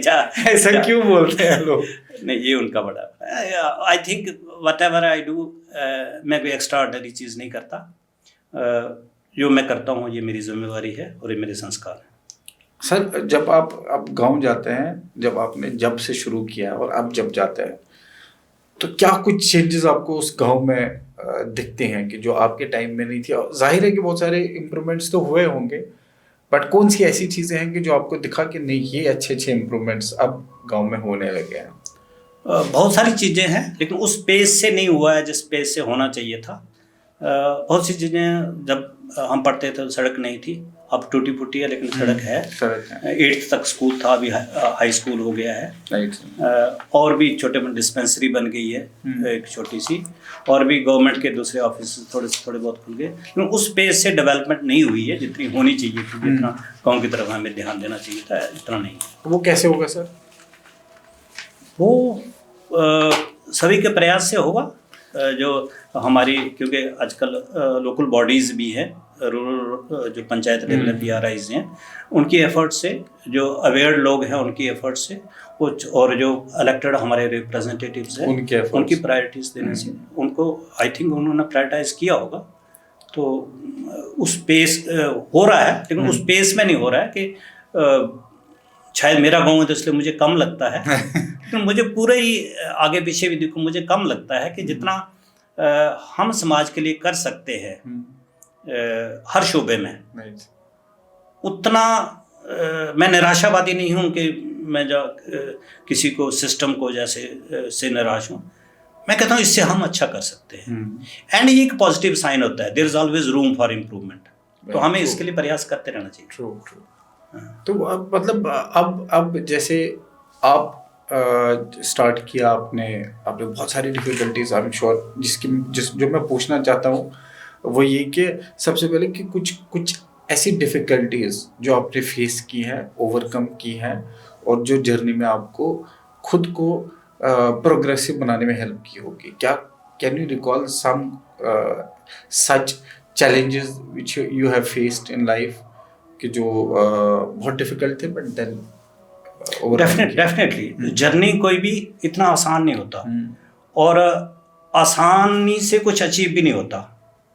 [SPEAKER 1] ऐसा क्यों बोलते हैं लोग?
[SPEAKER 2] नहीं, ये उनका बड़ा, I think what ever I do, मैं कोई एक्स्ट्रा ऑर्डिनरी चीज़ नहीं करता, जो मैं करता हूँ ये मेरी जिम्मेवारी है और ये मेरे संस्कार हैं।
[SPEAKER 1] सर, जब आप गांव जाते हैं, जब से शुरू किया और अब जब जाते हैं, तो क्या कुछ चेंजेस आपको उस गांव में दिखते हैं कि जो आपके टाइम में नहीं थी? जाहिर है कि बहुत सारे इम्प्रूवमेंट्स तो हुए होंगे, बट कौन सी ऐसी चीज़ें हैं कि जो आपको दिखा कि नहीं, ये अच्छे इम्प्रूवमेंट्स अब गांव में होने लगे हैं?
[SPEAKER 2] बहुत सारी चीज़ें हैं, लेकिन उस पेस से नहीं हुआ है जिस पेस से होना चाहिए था। बहुत सी चीज़ें जब हम पढ़ते थे तो सड़क नहीं थी, अब टूटी फूटी है लेकिन सड़क है। 8th तक स्कूल था, अभी हाई स्कूल हो गया है, और भी छोटे मोटे डिस्पेंसरी बन गई है एक छोटी सी, और भी गवर्नमेंट के दूसरे ऑफिस थोड़े बहुत खुल गए, लेकिन उस पेस से डेवलपमेंट नहीं हुई है जितनी होनी चाहिए थी, जितना गाँव की तरफ हमें ध्यान देना चाहिए था, इतना नहीं।
[SPEAKER 1] वो कैसे होगा सर?
[SPEAKER 2] वो सभी के प्रयास से होगा, जो हमारी, क्योंकि आजकल लोकल बॉडीज़ भी हैं, रूरल जो पंचायत लेवल PRIs हैं, उनकी एफर्ट से, जो अवेयर लोग हैं उनकी एफर्ट से, और जो इलेक्टेड हमारे रिप्रेजेंटेटिव्स हैं उनकी प्रायोरिटीज़ देने से, उनको आई थिंक उन्होंने प्रायोरिटाइज किया होगा। तो उस पेस हो रहा है, लेकिन उस पेस में नहीं हो रहा है कि शायद मेरा गाँव है तो इसलिए मुझे कम लगता है, लेकिन मुझे पूरे ही आगे पीछे भी देखो, मुझे कम लगता है कि जितना हम समाज के लिए कर सकते हैं हर शोबे में, उतना मैं निराशावादी नहीं हूँ कि मैं जो किसी को सिस्टम को जैसे से निराश हूँ। मैं कहता हूँ इससे हम अच्छा कर सकते हैं, एंड ये एक पॉजिटिव साइन होता है, there is always room for improvement, तो हमें इसके लिए प्रयास करते रहना चाहिए।
[SPEAKER 1] ट्रू। तो अब मतलब अब जैसे आप स्टार्ट किया, आपने बहुत सारी डिफिकल्टीज, आई एम श्योर, जो मैं पूछना चाहता हूँ वो ये कि सबसे पहले कि कुछ ऐसी डिफिकल्टीज जो आपने फेस की है, ओवरकम की है, और जो जर्नी में आपको खुद को प्रोग्रेसिव बनाने में हेल्प की होगी। क्या can you recall some such challenges which you have faced in life, कि जो बहुत डिफिकल्ट थे बट देन?
[SPEAKER 2] डेफिनेटली जर्नी कोई भी इतना आसान नहीं होता, और आसानी से कुछ अचीव भी नहीं होता,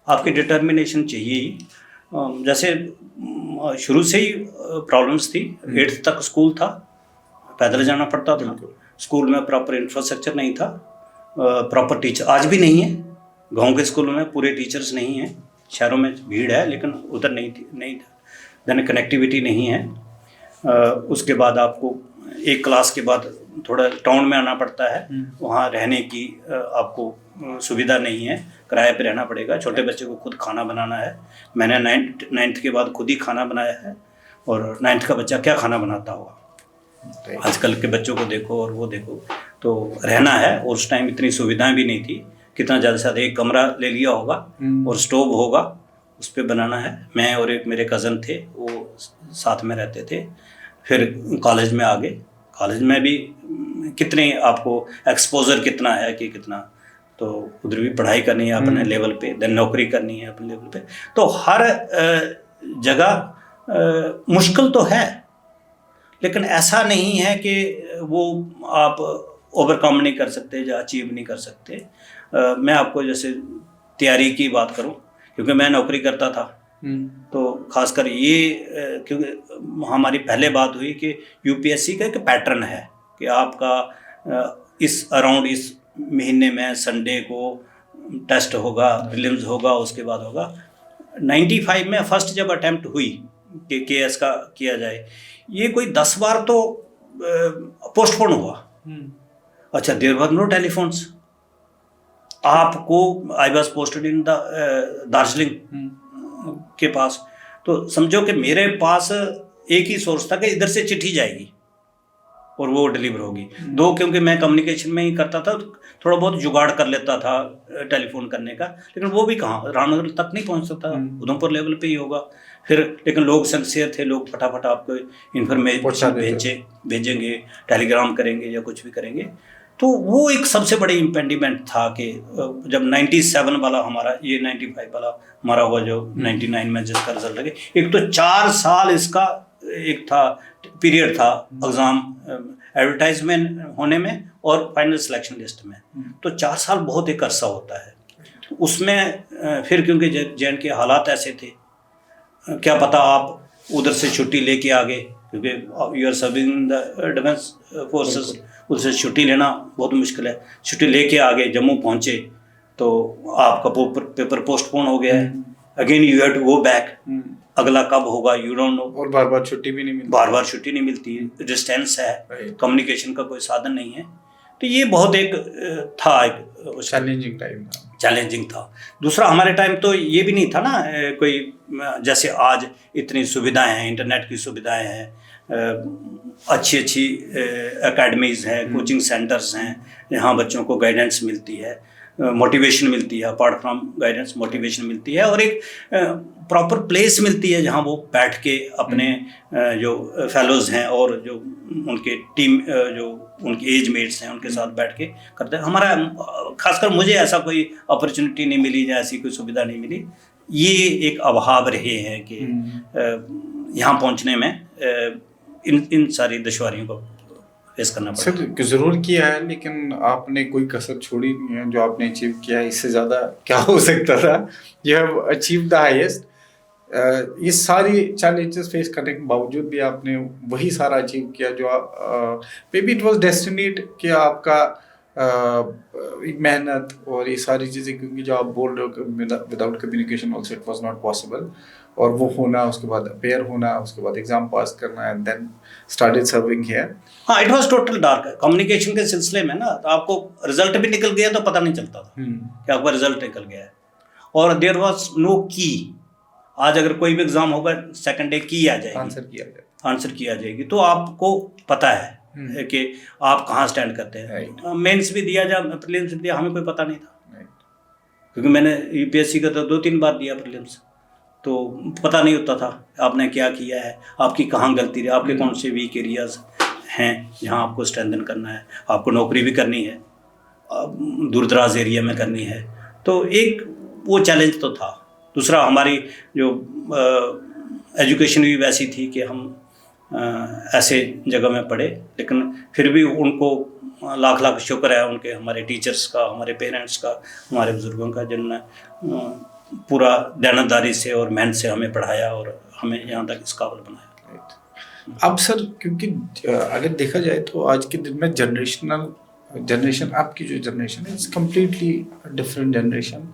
[SPEAKER 2] आपकी डिटर्मिनेशन चाहिए ही। जैसे शुरू से ही प्रॉब्लम्स थी, 8th तक स्कूल था, पैदल जाना पड़ता था, स्कूल में प्रॉपर इंफ्रास्ट्रक्चर नहीं था, प्रॉपर टीचर आज भी नहीं है, गांव के स्कूलों में पूरे टीचर्स नहीं हैं, शहरों में भीड़ है लेकिन उधर नहीं था, देन कनेक्टिविटी नहीं है, उसके बाद आपको एक क्लास के बाद थोड़ा टाउन में आना पड़ता है, वहाँ रहने की आपको सुविधा नहीं है, किराए पे रहना पड़ेगा। छोटे बच्चे को खुद खाना बनाना है। मैंने नाइन्थ के बाद खुद ही खाना बनाया है, और 9th का बच्चा क्या खाना बनाता होगा, आजकल के बच्चों को देखो और वो देखो। तो रहना है, और उस टाइम इतनी सुविधाएं भी नहीं थी, कितना ज़्यादा से ज़्यादा एक कमरा ले लिया होगा और स्टोव होगा, उस पर बनाना है। मैं और एक मेरे कज़न थे, वो साथ में रहते थे। फिर कॉलेज में आ गए। कॉलेज में भी कितने आपको एक्सपोजर कितना है कि कितना, तो उधर भी पढ़ाई करनी है अपने लेवल पे, देन नौकरी करनी है अपने लेवल पे। तो हर जगह मुश्किल तो है, लेकिन ऐसा नहीं है कि वो आप ओवरकम नहीं कर सकते या अचीव नहीं कर सकते। मैं आपको जैसे तैयारी की बात करूं, क्योंकि मैं नौकरी करता था, तो खासकर ये क्योंकि हमारी पहले बात हुई कि यूपीएससी का एक पैटर्न है कि आपका इस अराउंड इस महीने में संडे को टेस्ट होगा, प्रीलिम्स होगा, उसके बाद होगा। 95 में फर्स्ट जब अटेम्प्ट हुई कि केएस का किया जाए, ये कोई 10 बार तो पोस्टपोन हुआ। अच्छा, देयर वर नो टेलीफोन्स। आपको I was posted in the Darjeeling के पास, तो समझो कि मेरे पास एक ही सोर्स था कि इधर से चिट्ठी जाएगी और वो डिलीवर होगी। दो, क्योंकि मैं कम्युनिकेशन में ही करता था, थोड़ा बहुत जुगाड़ कर लेता था टेलीफोन करने का, लेकिन वो भी कहाँ, रामनगर तक नहीं पहुँच सकता, उधमपुर लेवल पे ही होगा। फिर लेकिन लोग सिंसियर थे, लोग फटाफट आपको इन्फॉर्मेशन भेजेंगे, टेलीग्राम करेंगे या कुछ भी करेंगे। तो वो एक सबसे बड़ी इम्पेंडिमेंट था कि जब 97 वाला हमारा, ये 95 वाला हमारा हुआ, जो 99 में जिसका रिजल्ट लगे, एक तो 4 साल इसका एक था पीरियड था एग्ज़ाम एडवर्टाइजमेंट होने में और फाइनल सिलेक्शन लिस्ट में। तो 4 साल बहुत एक अरसा होता है उसमें। फिर क्योंकि जे.एंड.के हालात ऐसे थे, क्या पता आप उधर से छुट्टी लेके आ गए, क्योंकि you are serving the defence forces, उधर से छुट्टी लेना बहुत मुश्किल है। छुट्टी लेके आ गए, जम्मू पहुँचे, तो आपका पेपर पोस्टपोन हो गया है, again you have to go back, अगला कब होगा यू डोंट नो।
[SPEAKER 1] और बार बार छुट्टी भी नहीं मिलती,
[SPEAKER 2] बार छुट्टी नहीं मिलती, डिस्टेंस है, कम्युनिकेशन का कोई साधन नहीं है। तो ये बहुत एक था, एक चैलेंजिंग था। दूसरा, हमारे टाइम तो ये भी नहीं था ना कोई, जैसे आज इतनी सुविधाएं हैं, इंटरनेट की सुविधाएं हैं, अच्छी एकेडमीज़ हैं, कोचिंग सेंटर्स हैं, जहाँ बच्चों को गाइडेंस मिलती है, मोटिवेशन मिलती है, अपार्ट फ्रॉम गाइडेंस मोटिवेशन मिलती है, और एक प्रॉपर प्लेस मिलती है जहाँ वो बैठ के अपने जो फेलोज़ हैं और जो उनके टीम जो उनके एज मेट्स हैं उनके साथ बैठ के करते हैं। हमारा खासकर मुझे ऐसा कोई अपॉर्चुनिटी नहीं मिली या ऐसी कोई सुविधा नहीं मिली। ये एक अभाव रहे हैं कि यहाँ पहुँचने में इन सारी दुश्वारियों को फेस करना पड़ा।
[SPEAKER 1] सर ज़रूर किया है, लेकिन आपने कोई कसर छोड़ी नहीं है। जो आपने अचीव किया है, इससे ज़्यादा क्या हो सकता था। You have achieve the highest. ये सारी चैलेंजेस फेस करने के बावजूद भी आपने वही सारा अचीव किया जो आप मे बी इट वाज डेस्टिनेड कि आपका मेहनत और ये सारी चीज़ें, क्योंकि जो आप बोल रहे हो without communication also it was not possible, और वो होना, उसके बाद अपेयर होना, उसके बाद एग्जाम पास करना, and then started serving here.
[SPEAKER 2] हाँ, it was total dark. Communication के सिलसिले में ना, तो आपको रिजल्ट भी निकल गया तो पता नहीं चलता था कि आपका रिजल्ट निकल गया है, और देयर वाज नो की। आज अगर कोई भी एग्जाम होगा, सेकंड डे की आ जाएगी, आंसर की आ जाएगी, तो आपको पता है कि आप कहाँ स्टैंड करते हैं। मेंस भी दिया जा, प्रीलिम्स भी दिया, हमें कोई पता नहीं था, क्योंकि मैंने यूपीएससी का तो 2-3 बार दिया प्रीलिम्स, तो पता नहीं होता था आपने क्या किया है, आपकी कहाँ गलती रही, आपके कौन से वीक एरियाज हैं जहाँ आपको स्ट्रेंथन करना है। आपको नौकरी भी करनी है, दूर दराज एरिया में करनी है, तो एक वो चैलेंज तो था। दूसरा, हमारी जो एजुकेशन भी वैसी थी कि हम ऐसे जगह में पढ़े, लेकिन फिर भी उनको लाख लाख शुक्र है उनके, हमारे टीचर्स का, हमारे पेरेंट्स का, हमारे बुज़ुर्गों का, जिन्होंने पूरा दयानतदारी से और मेहनत से हमें पढ़ाया और हमें यहाँ तक इस काबिल बनाया।
[SPEAKER 1] अब सर, क्योंकि अगर देखा जाए तो आज के दिन में जनरेशन, आपकी जो जनरेशन है, it's completely different generation,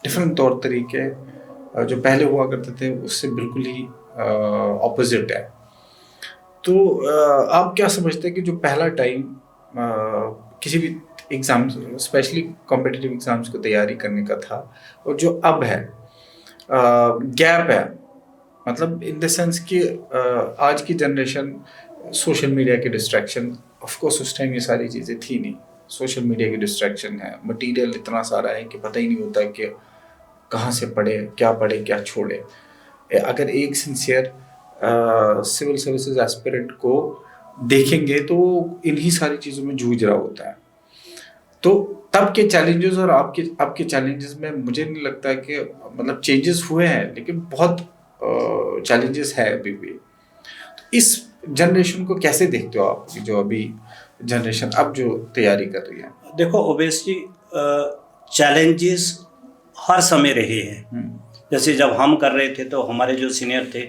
[SPEAKER 1] different तौर तरीके जो पहले हुआ करते थे उससे बिल्कुल ही ऑपोजिट है। तो आप क्या समझते हैं कि जो पहला टाइम किसी भी एग्जाम, स्पेशली कॉम्पिटिटिव एग्जाम्स को तैयारी करने का था, और जो अब है, गैप है, मतलब इन द सेंस कि आज की जनरेशन सोशल मीडिया की डिस्ट्रैक्शन, ऑफ कोर्स उस टाइम ये सारी चीज़ें थी नहीं, सोशल मीडिया की डिस्ट्रैक्शन है, मटेरियल इतना सारा है कि पता ही नहीं होता कि कहाँ से पढ़े क्या छोड़े। अगर एक सिंसियर सिविल सर्विसेज एस्पिरेंट को देखेंगे तो इन्हीं सारी चीज़ों में जूझ रहा होता है। तो तब के चैलेंजेस और आपके चैलेंजेस में मुझे नहीं लगता कि मतलब चेंजेस हुए हैं, लेकिन बहुत चैलेंजेस है अभी भी। तो इस जनरेशन को कैसे देखते हो आप, जो अभी जनरेशन अब जो तैयारी कर रही है?
[SPEAKER 2] देखो ओबेसली चैलेंजेस हर समय रहे हैं। जैसे जब हम कर रहे थे तो हमारे जो सीनियर थे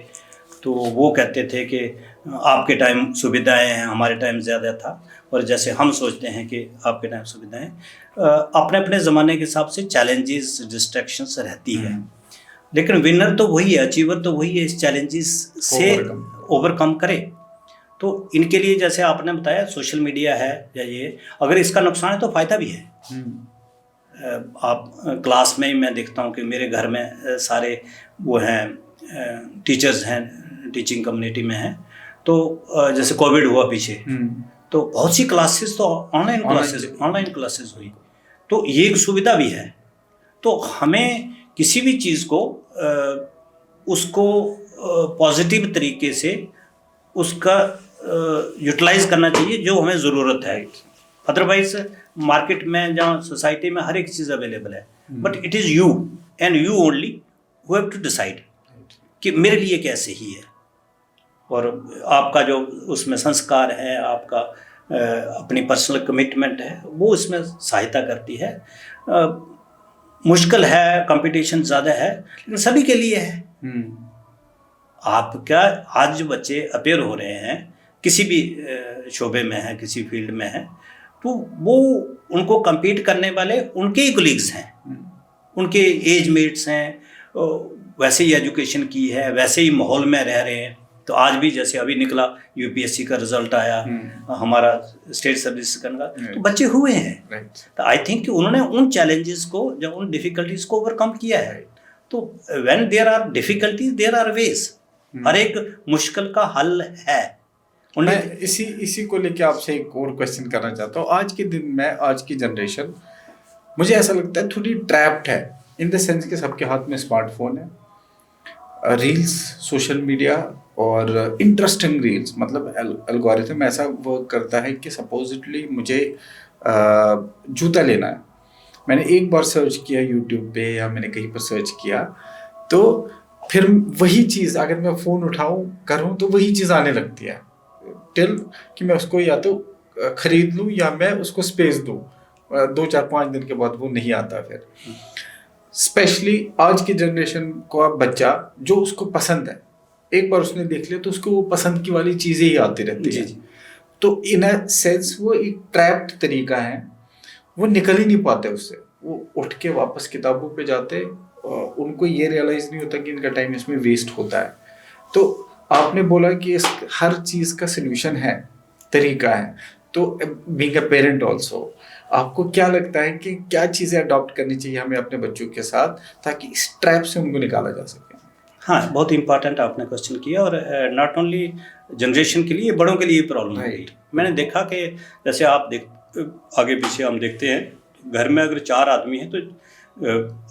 [SPEAKER 2] तो वो कहते थे कि आपके टाइम सुविधाएं हैं, हमारे टाइम ज़्यादा था, और जैसे हम सोचते हैं कि आपके टाइम सुविधाएं, अपने अपने ज़माने के हिसाब से चैलेंजेस डिस्ट्रैक्शंस रहती है, लेकिन विनर तो वही है, अचीवर तो वही है इस चैलेंजेस से ओवरकम करे। तो इनके लिए जैसे आपने बताया सोशल मीडिया है या ये, अगर इसका नुकसान है तो फ़ायदा भी है। आप क्लास में ही मैं देखता हूँ कि मेरे घर में सारे वो हैं टीचर्स हैं, टीचिंग कम्युनिटी में हैं, तो जैसे कोविड हुआ पीछे तो बहुत सी क्लासेस तो ऑनलाइन क्लासेस हुई, तो ये एक सुविधा भी है। तो हमें किसी भी चीज़ को उसको पॉजिटिव तरीके से उसका यूटिलाइज करना चाहिए जो हमें ज़रूरत है। अदरवाइज मार्केट में जहाँ सोसाइटी में हर एक चीज़ अवेलेबल है, but it is you and you only who have to decide कि मेरे लिए क्या सही है, और आपका जो उसमें संस्कार है, आपका अपनी पर्सनल कमिटमेंट है, वो इसमें सहायता करती है। मुश्किल है, कंपटीशन ज़्यादा है, लेकिन सभी के लिए है। आप क्या, आज जो बच्चे अपेयर हो रहे हैं किसी भी शोबे में हैं, किसी फील्ड में हैं, तो वो उनको compete करने वाले उनके ही कोलीग्स हैं, उनके एज मेट्स हैं, वैसे ही एजुकेशन की है, वैसे ही माहौल में रह रहे हैं। तो आज भी जैसे अभी निकला यूपीएससी का रिजल्ट आया, हमारा स्टेट सर्विस का, तो बच्चे हुए हैं। तो आई थिंक कि उन्होंने उन चैलेंजेस को, जब उन डिफिकल्टीज को ओवरकम किया है, तो when there are difficulties there are ways, हर एक मुश्किल का हल है।
[SPEAKER 1] मैं इसी को लेके आपसे एक और क्वेश्चन करना चाहता हूँ। आज के दिन में, आज की जनरेशन मुझे ऐसा लगता है थोड़ी ट्रैप्ड है, इन द सेंस कि सबके हाथ में स्मार्टफोन है, रील्स, सोशल मीडिया और इंटरेस्टिंग रील्स, मतलब एल्गोरिथम ऐसा वर्क करता है कि सपोजिटली मुझे जूता लेना है, मैंने एक बार सर्च किया यूट्यूब पे या मैंने कहीं पर सर्च किया, तो फिर वही चीज़ अगर मैं फ़ोन उठाऊँ करूँ तो वही चीज़ आने लगती है, टिल कि मैं उसको या तो ख़रीद लूँ या मैं उसको स्पेस दूँ, 2-4-5 दिन के बाद वो नहीं आता। फिर स्पेशली आज की जनरेशन को अब बच्चा जो उसको पसंद है, एक बार उसने देख लिया तो उसको वो पसंद की वाली चीज़ें ही आती रहती है। तो इन अ सेंस वो एक ट्रैप्ड तरीका है, वो निकल ही नहीं पाते उससे, वो उठ के वापस किताबों पे जाते, उनको ये रियलाइज़ नहीं होता कि इनका टाइम इसमें वेस्ट होता है। तो आपने बोला कि इस हर चीज़ का सल्यूशन है, तरीका है, तो बीइंग अ पेरेंट ऑल्सो आपको क्या लगता है कि क्या चीज़ें अडॉप्ट करनी चाहिए हमें अपने बच्चों के साथ ताकि इस ट्रैप से उनको निकाला जा सके?
[SPEAKER 2] हाँ, बहुत इंपॉर्टेंट आपने क्वेश्चन किया, और नॉट ओनली जनरेशन के लिए, बड़ों के लिए प्रॉब्लम है। मैंने देखा कि जैसे आप आगे पीछे हम देखते हैं, घर में अगर 4 आदमी हैं तो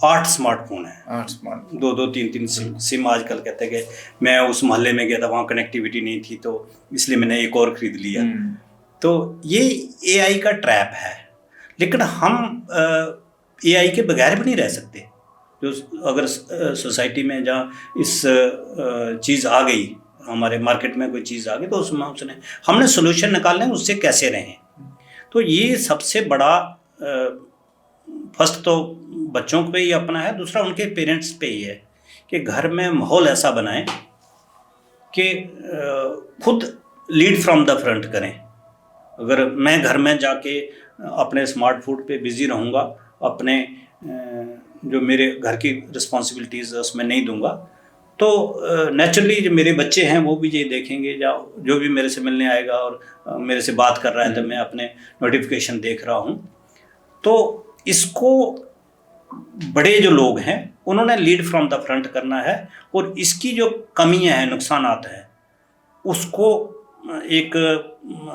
[SPEAKER 2] 8 स्मार्टफोन है,
[SPEAKER 1] 8 स्मार्टफोन,
[SPEAKER 2] 2-2 3-3 सिम आजकल कहते हैं कि मैं उस मोहल्ले में गया था, वहाँ कनेक्टिविटी नहीं थी तो इसलिए मैंने एक और ख़रीद लिया। तो ये एआई का ट्रैप है, लेकिन हम एआई के बगैर भी नहीं रह सकते। जो अगर सोसाइटी में जहाँ इस चीज़ आ गई, हमारे मार्केट में कोई चीज़ आ गई, तो उसमें हमने सोल्यूशन निकालना है उससे कैसे रहें। तो ये सबसे बड़ा फर्स्ट तो बच्चों पे ही अपना है, दूसरा उनके पेरेंट्स पे ही है कि घर में माहौल ऐसा बनाएं कि खुद लीड फ्रॉम द फ्रंट करें। अगर मैं घर में जाके अपने स्मार्टफोन पे बिज़ी रहूँगा, अपने जो मेरे घर की रिस्पॉन्सिबिलिटीज़ उसमें नहीं दूंगा, तो नेचुरली जो मेरे बच्चे हैं वो भी ये देखेंगे, जो भी मेरे से मिलने आएगा और मेरे से बात कर रहा है तो मैं अपने नोटिफिकेशन देख रहा हूँ। तो इसको बड़े जो लोग हैं उन्होंने लीड फ्रॉम द फ्रंट करना है, और इसकी जो कमियां हैं, नुकसानात हैं, उसको एक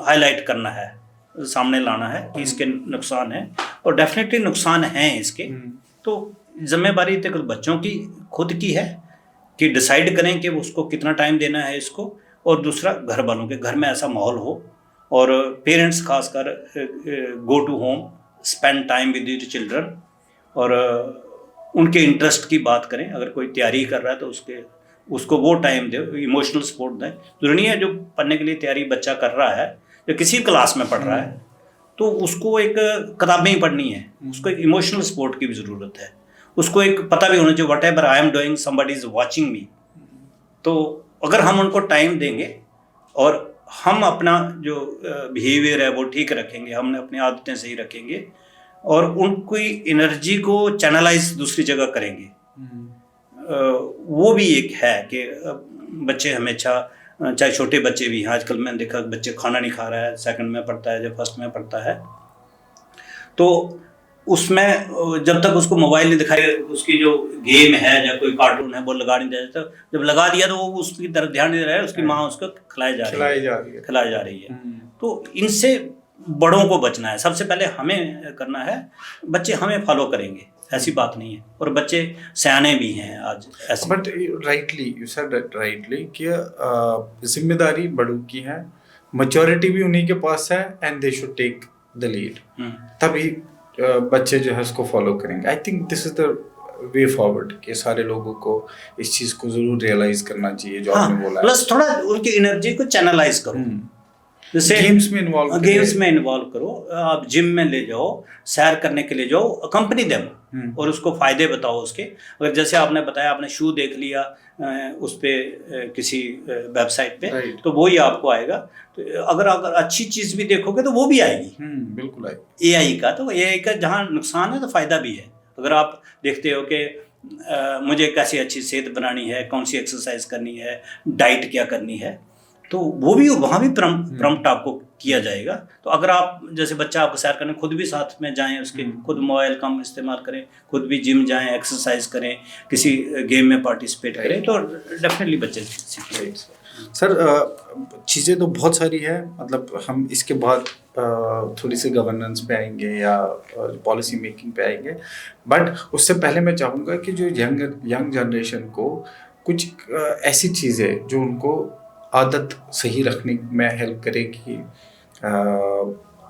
[SPEAKER 2] हाईलाइट करना है, सामने लाना है कि इसके नुकसान हैं, और डेफिनेटली नुकसान हैं इसके। तो जिम्मेदारी तो बच्चों की खुद की है कि डिसाइड करें कि उसको कितना टाइम देना है इसको, और दूसरा घर वालों के घर में ऐसा माहौल हो, और पेरेंट्स खासकर go to home, spend time with your children, और उनके इंटरेस्ट की बात करें। अगर कोई तैयारी कर रहा है तो उसको वो टाइम दे, इमोशनल सपोर्ट दें। जरूरी नहीं है जो पढ़ने के लिए तैयारी बच्चा कर रहा है, जो किसी क्लास में पढ़ रहा है, तो उसको एक किताबें ही पढ़नी है, उसको एक इमोशनल सपोर्ट की भी ज़रूरत है। उसको एक पता भी होना चाहिए, what ever I am doing somebody is watching मी। तो अगर हम उनको टाइम देंगे और हम अपना जो बिहेवियर है वो ठीक रखेंगे, हम अपनी आदतें सही रखेंगे, और उनकी एनर्जी को चैनलाइज दूसरी जगह करेंगे, वो भी एक है कि बच्चे हमेशा, चाहे छोटे बच्चे भी हैं, आजकल मैंने देखा बच्चे खाना नहीं खा रहा है, सेकंड में पढ़ता है या फर्स्ट में पढ़ता है, तो उसमें जब तक उसको मोबाइल नहीं दिखाई, उसकी जो गेम है या कोई कार्टून है वो लगा नहीं दिया, तो जब लगा दिया तो वो उसकी तरफ ध्यान नहीं दे रहा है, उसकी माँ उसको खिलाई जा रही है। तो इनसे बड़ों को बचना है, सबसे पहले हमें करना है, बच्चे हमें फॉलो करेंगे, ऐसी बात नहीं है, और बच्चे सयाने भी हैं आज ऐसे।
[SPEAKER 1] But rightly you said rightly कि जिम्मेदारी बड़ों की है, मैच्योरिटी भी उन्हीं के पास है, and they should take the lead, तभी बच्चे जो है उसको फॉलो करेंगे। I think this is the way forward कि सारे लोगों को इस चीज को जरूर रियलाइज करना चाहिए जो आपने बोला।
[SPEAKER 2] प्लस थोड़ा उनकी एनर्जी को चैनलाइज करो, जैसे गेम्स में इन्वॉल्व करो, आप जिम में ले जाओ, सैर करने के लिए जाओ, कंपनी दे, और उसको फायदे बताओ उसके। अगर जैसे आपने बताया, आपने शू देख लिया उस पे किसी वेबसाइट पे, तो वो ही आपको आएगा। तो अगर अच्छी चीज भी देखोगे तो वो भी आएगी,
[SPEAKER 1] बिल्कुल आएगी।
[SPEAKER 2] एआई का, तो एआई का जहाँ नुकसान है तो फायदा भी है। अगर आप देखते हो कि मुझे कैसी अच्छी सेहत बनानी है, कौन सी एक्सरसाइज करनी है, डाइट क्या करनी है, तो वो भी वहाँ भी प्रम्प्ट आपको किया जाएगा। तो अगर आप, जैसे बच्चा आपको सैर करने, खुद भी साथ में जाएं उसके, खुद मोबाइल कम इस्तेमाल करें, खुद भी जिम जाएं, एक्सरसाइज करें, किसी गेम में पार्टिसिपेट करें, तो डेफिनेटली बच्चे सीखेंगे।
[SPEAKER 1] सर चीज़ें तो बहुत सारी है, मतलब हम इसके बाद थोड़ी सी गवर्नेंस पे आएंगे या पॉलिसी मेकिंग पे आएंगे, बट उससे पहले मैं चाहूँगा कि जो यंग जनरेशन को कुछ ऐसी चीज़ें जो उनको आदत सही रखने में हेल्प करेगी,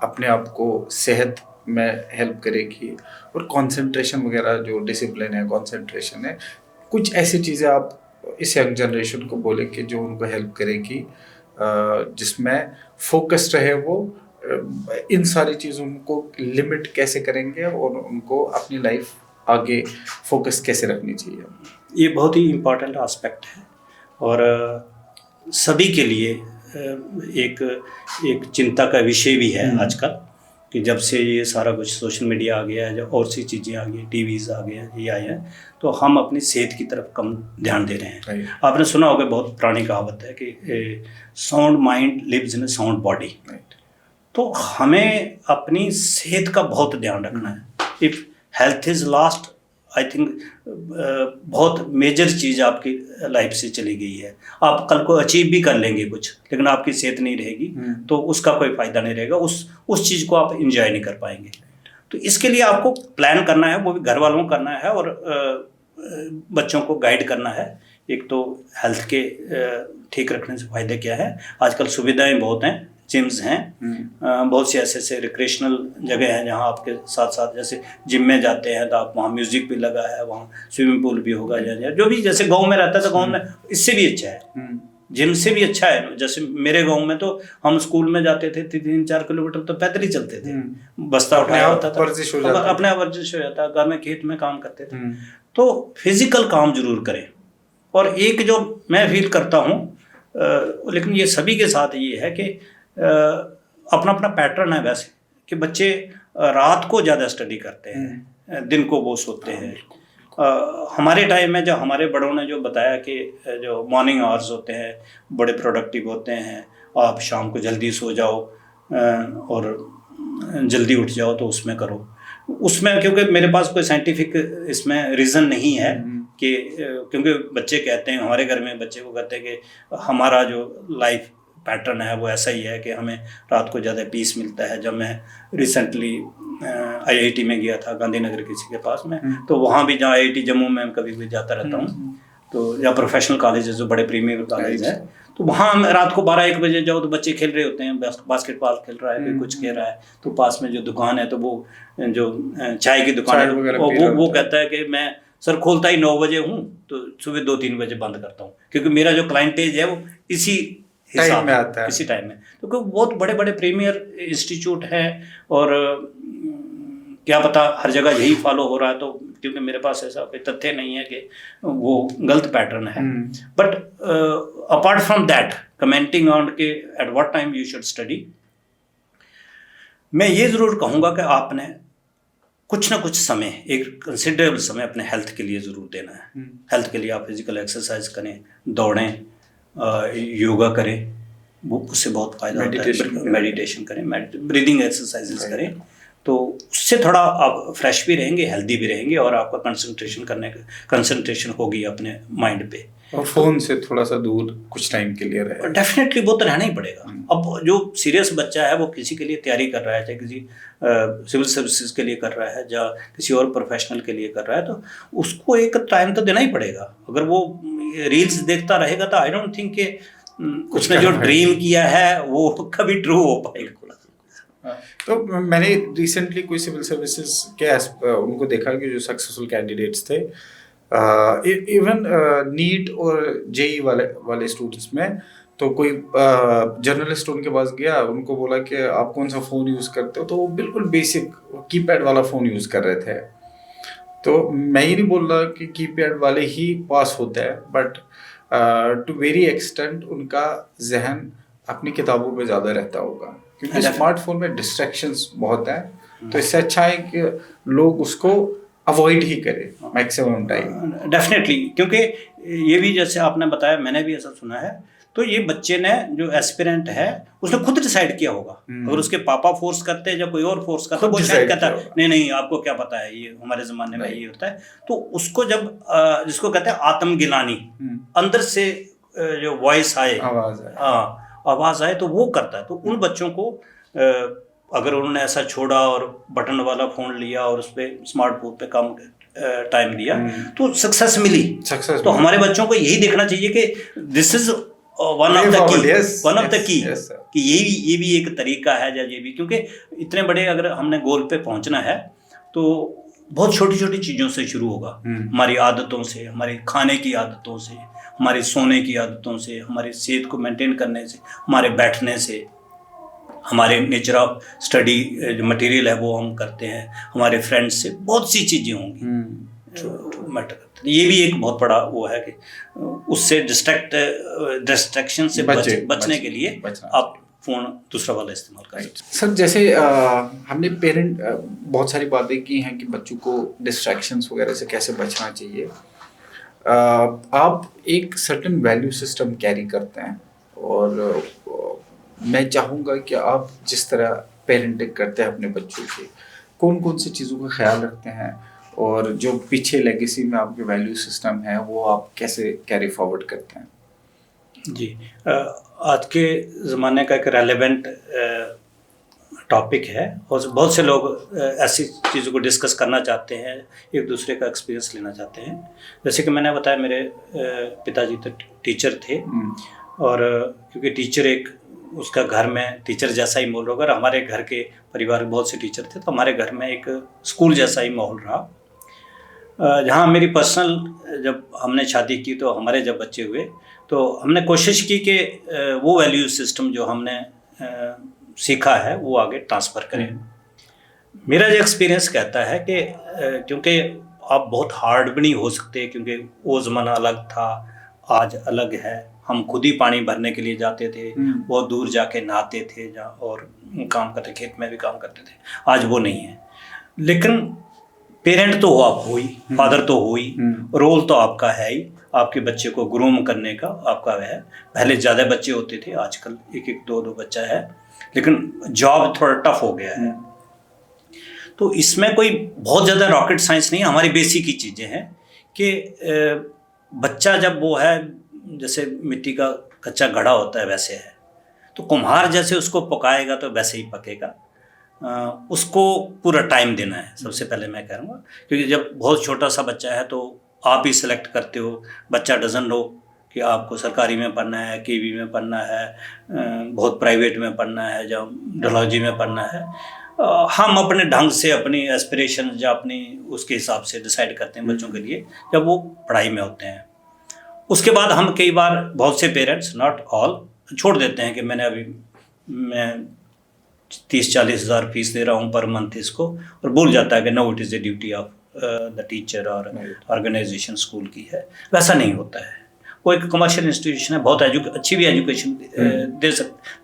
[SPEAKER 1] अपने आप को सेहत में हेल्प करेगी, और कंसंट्रेशन वगैरह जो डिसिप्लिन है, कंसंट्रेशन है, कुछ ऐसी चीज़ें आप इस यंग जनरेशन को बोले कि जो उनको हेल्प करेगी, जिसमें फोकस रहे वो, इन सारी चीज़ों को लिमिट कैसे करेंगे और उनको अपनी लाइफ आगे फोकस कैसे रखनी चाहिए।
[SPEAKER 2] ये बहुत ही इम्पोर्टेंट एस्पेक्ट है, और सभी के लिए एक चिंता का विषय भी है आजकल, कि जब से ये सारा कुछ सोशल मीडिया आ गया है, जब और सी चीज़ें आ गई, टीवीज़ आ गए, ये आए हैं, तो हम अपनी सेहत की तरफ कम ध्यान दे रहे हैं। आपने सुना होगा, बहुत पुरानी कहावत है कि sound mind lives in a sound body. तो हमें अपनी सेहत का बहुत ध्यान रखना है। If health is last, I think बहुत मेजर चीज़ आपकी लाइफ से चली गई है। आप कल को अचीव भी कर लेंगे कुछ, लेकिन आपकी सेहत नहीं रहेगी तो उसका कोई फ़ायदा नहीं रहेगा, उस चीज़ को आप इंजॉय नहीं कर पाएंगे। तो इसके लिए आपको प्लान करना है, वो भी घर वालों को करना है, और बच्चों को गाइड करना है। एक तो हेल्थ के ठीक रखने से फ़ायदे क्या है, आजकल सुविधाएँ बहुत हैं, जिम्स हैं, बहुत से ऐसे रिक्रेशनल जगह हैं जहाँ आपके साथ साथ, जैसे जिम में जाते हैं तो आप वहाँ म्यूजिक भी लगा है, वहाँ स्विमिंग पूल भी होगा, या जो भी, जैसे गांव में रहता है तो गांव में इससे भी अच्छा है, जिम से भी अच्छा है। जैसे मेरे गांव में तो हम स्कूल में जाते थे 3-4 किलोमीटर तो पैदल ही चलते थे, बस्ता उठाया होता था, अपने आप वर्जिश हो जाता, घर में खेत में काम करते थे। तो फिजिकल काम जरूर करें। और एक जो मैं फील करता हूँ, लेकिन ये सभी के साथ ये है कि अपना अपना पैटर्न है वैसे, कि बच्चे रात को ज़्यादा स्टडी करते हैं, दिन को वो सोते हैं। हमारे टाइम में जो हमारे बड़ों ने जो बताया कि जो मॉर्निंग आवर्स होते हैं बड़े प्रोडक्टिव होते हैं, आप शाम को जल्दी सो जाओ और जल्दी उठ जाओ, तो उसमें करो। उसमें क्योंकि मेरे पास कोई साइंटिफिक इसमें रीज़न नहीं है कि क्योंकि बच्चे कहते हैं, हमारे घर में बच्चे को कहते हैं कि हमारा जो लाइफ पैटर्न है वो ऐसा ही है कि हमें रात को ज़्यादा पीस मिलता है। जब मैं रिसेंटली IIT में गया था, गांधीनगर किसी के पास में, तो वहाँ भी जहाँ IIT जम्मू में कभी भी जाता रहता हूँ, तो या प्रोफेशनल कॉलेजेस जो बड़े प्रीमियर कॉलेज है, तो वहाँ रात को 12-1 बजे जाओ तो बच्चे खेल रहे होते हैं, बास्केटबॉल खेल रहा है, कोई कुछ खेल रहा है। तो पास में जो दुकान है, तो वो जो चाय की दुकान है, वो कहता है कि मैं सर खोलता ही 9 बजे हूँ, तो सुबह 2-3 बजे बंद करता हूँ, क्योंकि मेरा जो क्लाइंटेज है वो इसी हिसाब में आता है, इसी टाइम में। तो क्योंकि बहुत बड़े बड़े प्रीमियर इंस्टीट्यूट हैं, और क्या पता हर जगह यही फॉलो हो रहा है, तो क्योंकि मेरे पास ऐसा कोई तथ्य नहीं है कि वो गलत पैटर्न है। But apart from that, commenting on के at what time you should study, मैं ये ज़रूर कहूँगा कि आपने कुछ ना कुछ समय, एक कंसिडरेबल समय अपने हेल्थ के लिए ज़रूर देना है। हेल्थ के लिए आप फिजिकल एक्सरसाइज करें, दौड़ें, योगा करें, वो उससे बहुत फ़ायदा होता है। मेडिटेशन करें, ब्रीदिंग एक्सरसाइजेस करें, तो उससे थोड़ा आप फ्रेश भी रहेंगे, हेल्दी भी रहेंगे, और आपका कंसंट्रेशन होगी अपने माइंड पे।
[SPEAKER 1] और फ़ोन से थोड़ा सा दूर कुछ टाइम के लिए रहे।
[SPEAKER 2] डेफिनेटली वो तो रहना ही पड़ेगा। अब जो सीरियस बच्चा है वो किसी के लिए तैयारी कर रहा है, चाहे किसी सिविल सर्विसेज के लिए कर रहा है या किसी और प्रोफेशनल के लिए कर रहा है, तो उसको एक टाइम तो देना ही पड़ेगा। अगर वो रील्स देखता रहेगा तो आई डोंट थिंक कि उसने जो ड्रीम किया है वो कभी ट्रू हो पाएगा।
[SPEAKER 1] तो मैंने रिसेंटली कोई सिविल सर्विसेज के उनको देखा कि जो सक्सेसफुल कैंडिडेट्स थे, इवन नीट और JEE वाले स्टूडेंट्स में, तो कोई जर्नलिस्ट उनके पास गया, उनको बोला कि आप कौन सा फ़ोन यूज़ करते हो, तो वो बिल्कुल बेसिक कीपैड वाला फ़ोन यूज़ कर रहे थे। तो मैं ये नहीं बोल रहा कि कीपैड वाले ही पास होता है, बट टू वेरी एक्सटेंट उनका जहन अपनी किताबों पे ज़्यादा रहता होगा, क्योंकि स्मार्टफोन में डिस्ट्रैक्शंस बहुत है। तो इससे अच्छा है कि लोग उसको अवॉइड ही करें मैक्सिमम टाइम।
[SPEAKER 2] डेफिनेटली, क्योंकि ये भी जैसे आपने बताया, मैंने भी ऐसा सुना है, तो ये बच्चे ने जो एस्पिरेंट है उसने खुद डिसाइड किया होगा। अगर उसके पापा फोर्स करते हैं या कोई और फोर्स करता है, वो शायद कहता है नहीं आपको क्या पता है, ये हमारे ज़माने में ये होता है। तो उसको जब जिसको कहते हैं आत्मगिलानी, अंदर से जो वॉइस आए, आवाज़ आए, तो वो करता है। तो उन बच्चों को अगर उन्होंने ऐसा छोड़ा और बटन वाला फ़ोन लिया और उस पर स्मार्टफोन पे कम टाइम दिया, तो सक्सेस मिली। तो हमारे बच्चों को यही देखना चाहिए कि this is one of the key, कि ये भी एक तरीका है, या ये भी, क्योंकि इतने बड़े अगर हमने गोल पे पहुंचना है तो बहुत छोटी छोटी चीज़ों से शुरू होगा। हमारी आदतों से, हमारी खाने की आदतों से, हमारे सोने की आदतों से, हमारी सेहत को मेंटेन करने से, हमारे बैठने से, हमारे नेचर ऑफ स्टडी जो मटेरियल है वो हम करते हैं, हमारे फ्रेंड्स से, बहुत सी चीज़ें होंगी मैटर करते हैं। ये भी एक बहुत बड़ा वो है कि उससे डिस्ट्रैक्शन से बचने के लिए आप फ़ोन दूसरा वाला इस्तेमाल करें।
[SPEAKER 1] सर, जैसे हमने पेरेंट बहुत सारी बातें की हैं कि बच्चों को डिस्ट्रैक्शंस वगैरह से कैसे बचना चाहिए। आप एक सर्टेन वैल्यू सिस्टम कैरी करते हैं, और मैं चाहूँगा कि आप जिस तरह पेरेंटिंग करते हैं अपने बच्चों की, कौन कौन सी चीज़ों का ख्याल रखते हैं, और जो पीछे लेगेसी में आपके वैल्यू सिस्टम है वो आप कैसे कैरी फॉरवर्ड करते हैं?
[SPEAKER 2] जी, आज के ज़माने का एक रेलेवेंट टॉपिक है, और बहुत से लोग ऐसी चीज़ों को डिस्कस करना चाहते हैं, एक दूसरे का एक्सपीरियंस लेना चाहते हैं। जैसे कि मैंने बताया, मेरे पिताजी तो टीचर थे, और क्योंकि टीचर एक उसका घर में टीचर जैसा ही माहौल, अगर हमारे घर के परिवार में बहुत से टीचर थे तो हमारे घर में एक स्कूल जैसा ही माहौल रहा। जहाँ मेरी पर्सनल, जब हमने शादी की तो हमारे जब बच्चे हुए तो हमने कोशिश की कि वो वैल्यू सिस्टम जो हमने सीखा है वो आगे ट्रांसफ़र करें। मेरा जो एक्सपीरियंस कहता है कि क्योंकि आप बहुत हार्ड भी नहीं हो सकते, क्योंकि वो ज़माना अलग था, आज अलग है। हम खुद ही पानी भरने के लिए जाते थे, बहुत दूर जाके नहाते थे और काम करते, खेत में भी काम करते थे। आज वो नहीं है। लेकिन पेरेंट तो आप हो ही, फादर तो हो ही, रोल तो आपका है ही, आपके बच्चे को ग्रूम करने का आपका है। पहले ज़्यादा बच्चे होते थे, आजकल एक एक दो दो बच्चा है, लेकिन जॉब थोड़ा टफ हो गया है। तो इसमें कोई बहुत ज़्यादा रॉकेट साइंस नहीं है, हमारी बेसिक ही चीज़ें हैं कि बच्चा जब वो है जैसे मिट्टी का कच्चा घड़ा होता है वैसे है, तो कुम्हार जैसे उसको पकाएगा तो वैसे ही पकेगा। उसको पूरा टाइम देना है, सबसे पहले मैं कह रहूँगा, क्योंकि जब बहुत छोटा सा बच्चा है तो आप ही सिलेक्ट करते हो, बच्चा डजन नो कि आपको सरकारी में पढ़ना है, केवी में पढ़ना है, बहुत प्राइवेट में पढ़ना है, या डलहौजी में पढ़ना है। हम अपने ढंग से अपनी एस्पिरेशन या अपनी उसके हिसाब से डिसाइड करते हैं बच्चों के लिए जब वो पढ़ाई में होते हैं। उसके बाद हम कई बार बहुत से पेरेंट्स, नॉट ऑल, छोड़ देते हैं कि मैं 30-40 हज़ार फीस दे रहा हूँ पर मंथ इसको, और भूल जाता है कि no it is the duty of the teacher और ऑर्गेनाइजेशन स्कूल की है। वैसा नहीं होता है। वो एक कमर्शियल इंस्टीट्यूशन है, बहुत अच्छी भी एजुकेशन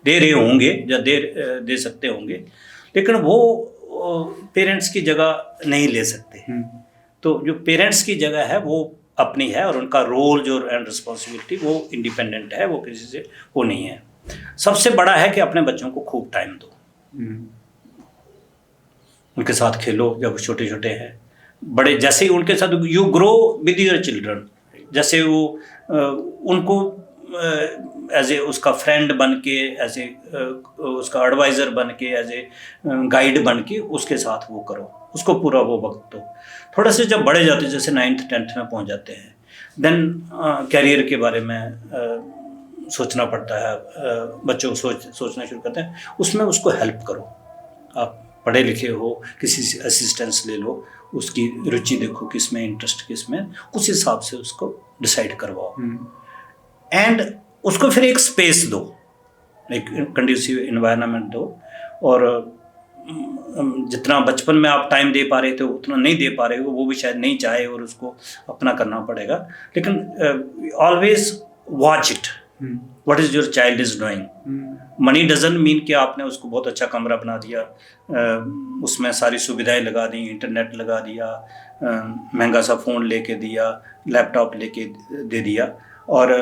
[SPEAKER 2] दे रहे होंगे या दे सकते होंगे, लेकिन वो पेरेंट्स की जगह नहीं ले सकते। तो जो पेरेंट्स की जगह है वो अपनी है, और उनका रोल जो एंड रिस्पॉन्सिबिलिटी वो इंडिपेंडेंट है, वो किसी से वो नहीं है। सबसे बड़ा है कि अपने बच्चों को खूब टाइम दो, उनके साथ खेलो जब छोटे छोटे हैं, बड़े जैसे ही उनके साथ you grow with your children, जैसे वो उनको एज ए उसका फ्रेंड बन के, एज ए उसका एडवाइज़र बन के, एज ए गाइड बन के उसके साथ वो करो, उसको पूरा वो वक्त दो। थोड़ा से जब बड़े जाते हैं, जैसे 9th 10th में पहुंच जाते हैं, देन कैरियर के बारे में सोचना पड़ता है, बच्चों को सोचना शुरू करते हैं, उसमें उसको हेल्प करो। आप पढ़े लिखे हो, किसी से असिस्टेंस ले लो, उसकी रुचि देखो किस में इंटरेस्ट, किस में, उस हिसाब से उसको डिसाइड करवाओ। एंड उसको फिर एक स्पेस दो, एक कंड्यूसिव इन्वायरमेंट दो, और जितना बचपन में आप टाइम दे पा रहे थे उतना नहीं दे पा रहे हो, वो भी शायद नहीं चाहे और उसको अपना करना पड़ेगा। लेकिन always watch it, what is your child is doing. Money doesn't mean कि आपने उसको बहुत अच्छा कमरा बना दिया, उसमें सारी सुविधाएं लगा दी, इंटरनेट लगा दिया, महंगा सा फ़ोन लेके दिया, लैपटॉप लेके दे दिया, और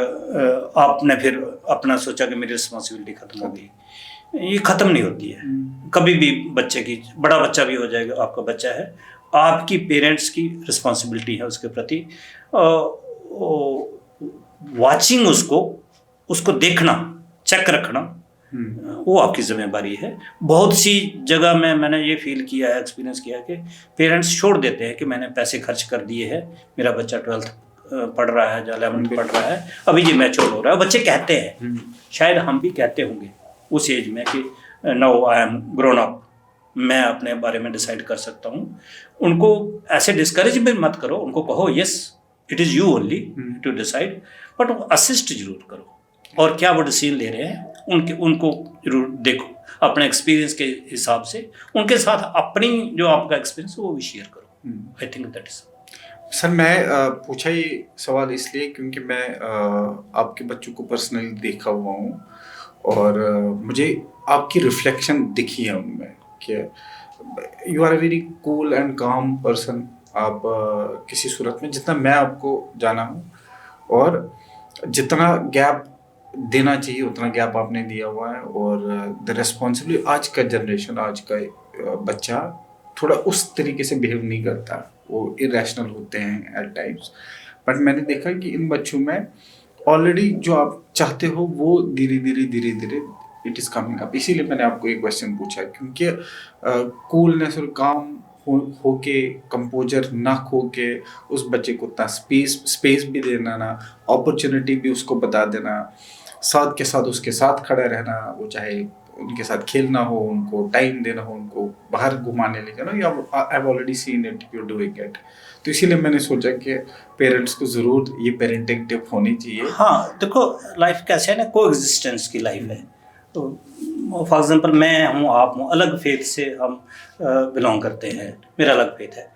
[SPEAKER 2] आपने फिर अपना सोचा कि मेरी रिस्पॉन्सिबिलिटी ख़त्म हो गई। ये ख़त्म नहीं होती है कभी भी। बच्चे की, बड़ा बच्चा भी हो जाएगा, आपका बच्चा है, आपकी पेरेंट्स की रिस्पॉन्सिबिलिटी है उसके प्रति। वाचिंग उसको देखना, चेक रखना, वो आपकी जिम्मेदारी है। बहुत सी जगह में मैंने ये फील किया है, एक्सपीरियंस किया है कि पेरेंट्स छोड़ देते हैं कि मैंने पैसे खर्च कर दिए हैं, मेरा बच्चा 12th पढ़ रहा है या 11th पढ़ रहा है, अभी ये मैच्योर हो रहा है। बच्चे कहते हैं, शायद हम भी कहते होंगे उस एज में कि now I am grown up, मैं अपने बारे में डिसाइड कर सकता हूँ। उनको ऐसे डिस्करेज भी मत करो, उनको कहो yes it is you only to decide, but assist जरूर करो, और क्या वो डिसीजन ले रहे हैं उनको जरूर देखो, अपने एक्सपीरियंस के हिसाब से उनके साथ अपनी जो आपका एक्सपीरियंस है वो भी शेयर करो। I think that is.
[SPEAKER 1] Sir मैं पूछा ये सवाल इसलिए क्योंकि मैं आपके बच्चों को पर्सनली देखा हुआ हूँ, और मुझे आपकी रिफ्लेक्शन दिखी है उनमें कि you are a very cool and calm person. आप किसी सूरत में, जितना मैं आपको जाना हूँ, और जितना गैप देना चाहिए उतना गैप आपने दिया हुआ है। और द रिस्पॉन्सिबिलिटी, आज का जनरेशन, आज का बच्चा थोड़ा उस तरीके से बिहेव नहीं करता, वो इरेशनल होते हैं एट टाइम्स। बट मैंने देखा कि इन बच्चों में ऑलरेडी जो आप चाहते हो वो धीरे धीरे इट इज़ कमिंग अप। इसीलिए मैंने आपको एक क्वेश्चन पूछा, क्योंकि कूलनेस और काम होके, कंपोजर ना खो के उस बच्चे को उतना स्पेस भी देना ना, अपॉर्चुनिटी भी उसको बता देना, साथ के साथ उसके साथ खड़ा रहना, वो चाहे उनके साथ खेलना हो, उनको टाइम देना हो, उनको बाहर घुमाने ले जाना। I have already seen it, you doing it. तो इसीलिए मैंने सोचा कि पेरेंट्स को ज़रूर ये पेरेंटिंग टिप होनी चाहिए।
[SPEAKER 2] हाँ देखो, लाइफ कैसे है ना, को एग्जिस्टेंस की लाइफ है। तो फॉर एग्जांपल मैं हूँ, आप हूँ, अलग फेथ से हम बिलोंग करते हैं, मेरा अलग फेथ है,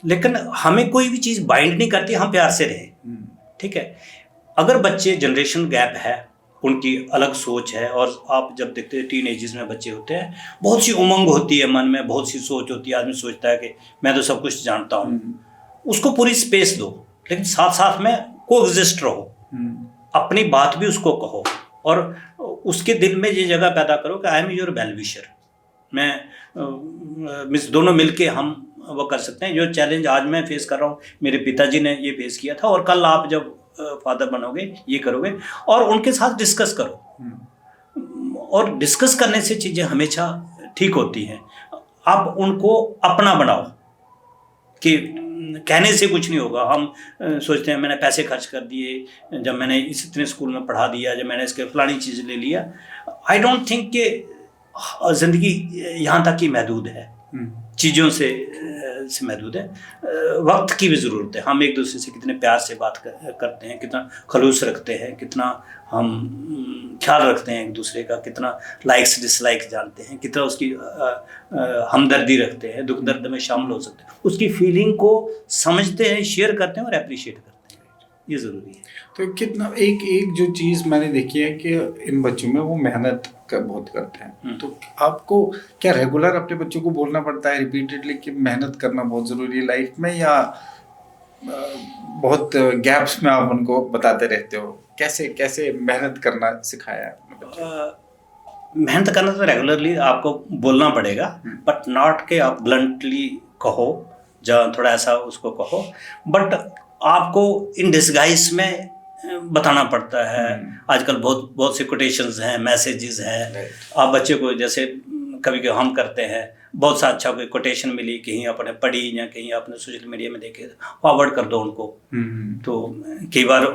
[SPEAKER 2] लेकिन हमें कोई भी चीज़ बाइंड नहीं करती, हम प्यार से रहें, ठीक है। अगर बच्चे जनरेशन गैप है उनकी अलग सोच है। और आप जब देखते हैं टीन एजेस में बच्चे होते हैं, बहुत सी उमंग होती है मन में, बहुत सी सोच होती है, आदमी सोचता है कि मैं तो सब कुछ जानता हूँ। उसको पूरी स्पेस दो, लेकिन साथ साथ में कोएग्जिस्ट रहो, अपनी बात भी उसको कहो, और उसके दिल में ये जगह पैदा करो कि I am your well wisher. मैं दोनों मिलके हम वो कर सकते हैं। जो चैलेंज आज मैं फेस कर रहा हूँ, मेरे पिताजी ने ये फेस किया था, और कल आप जब फादर बनोगे ये करोगे, और उनके साथ डिस्कस करो। और डिस्कस करने से चीज़ें हमेशा ठीक होती हैं। आप उनको अपना बनाओ, कि कहने से कुछ नहीं होगा। हम सोचते हैं मैंने पैसे खर्च कर दिए, जब मैंने इतने स्कूल में पढ़ा दिया, जब मैंने इसके फलानी चीज़ ले लिया। आई डोंट थिंक कि ज़िंदगी यहाँ तक ही महदूद है, चीज़ों से महदूद है। वक्त की भी ज़रूरत है। हम एक दूसरे से कितने प्यार से बात करते हैं, कितना खलूस रखते हैं, कितना हम ख्याल रखते हैं एक दूसरे का, कितना लाइक्स डिसलाइक्स जानते हैं, कितना उसकी हमदर्दी रखते हैं, दुख दर्द में शामिल हो सकते हैं, उसकी फीलिंग को समझते हैं, शेयर करते हैं और अप्रिशिएट करते हैं। ये ज़रूरी है।
[SPEAKER 1] तो कितना एक एक जो चीज़ मैंने देखी है कि इन बच्चों में वो मेहनत बहुत करते हैं। तो आपको क्या रेगुलर अपने बच्चों को बोलना पड़ता है रिपीटेडली कि मेहनत करना बहुत ज़रूरी है लाइफ में, या बहुत गैप्स में आप उनको बताते रहते हो? कैसे कैसे मेहनत करना सिखाया है अपने बच्चों को?
[SPEAKER 2] मेहनत करना तो रेगुलरली आपको बोलना पड़ेगा, बट नॉट के आप ब्लंटली कहो, जहाँ थोड़ा ऐसा उसको कहो, बट आपको इन डिस्गाइज में बताना पड़ता है। आजकल बहुत से कोटेशंस हैं, मैसेजेस हैं। आप बच्चे को जैसे कभी कभी हम करते हैं, बहुत सा अच्छा कोई कोटेशन मिली, कहीं आपने पढ़ी या कहीं आपने सोशल मीडिया में देखे, फॉरवर्ड कर दो उनको। तो कई बार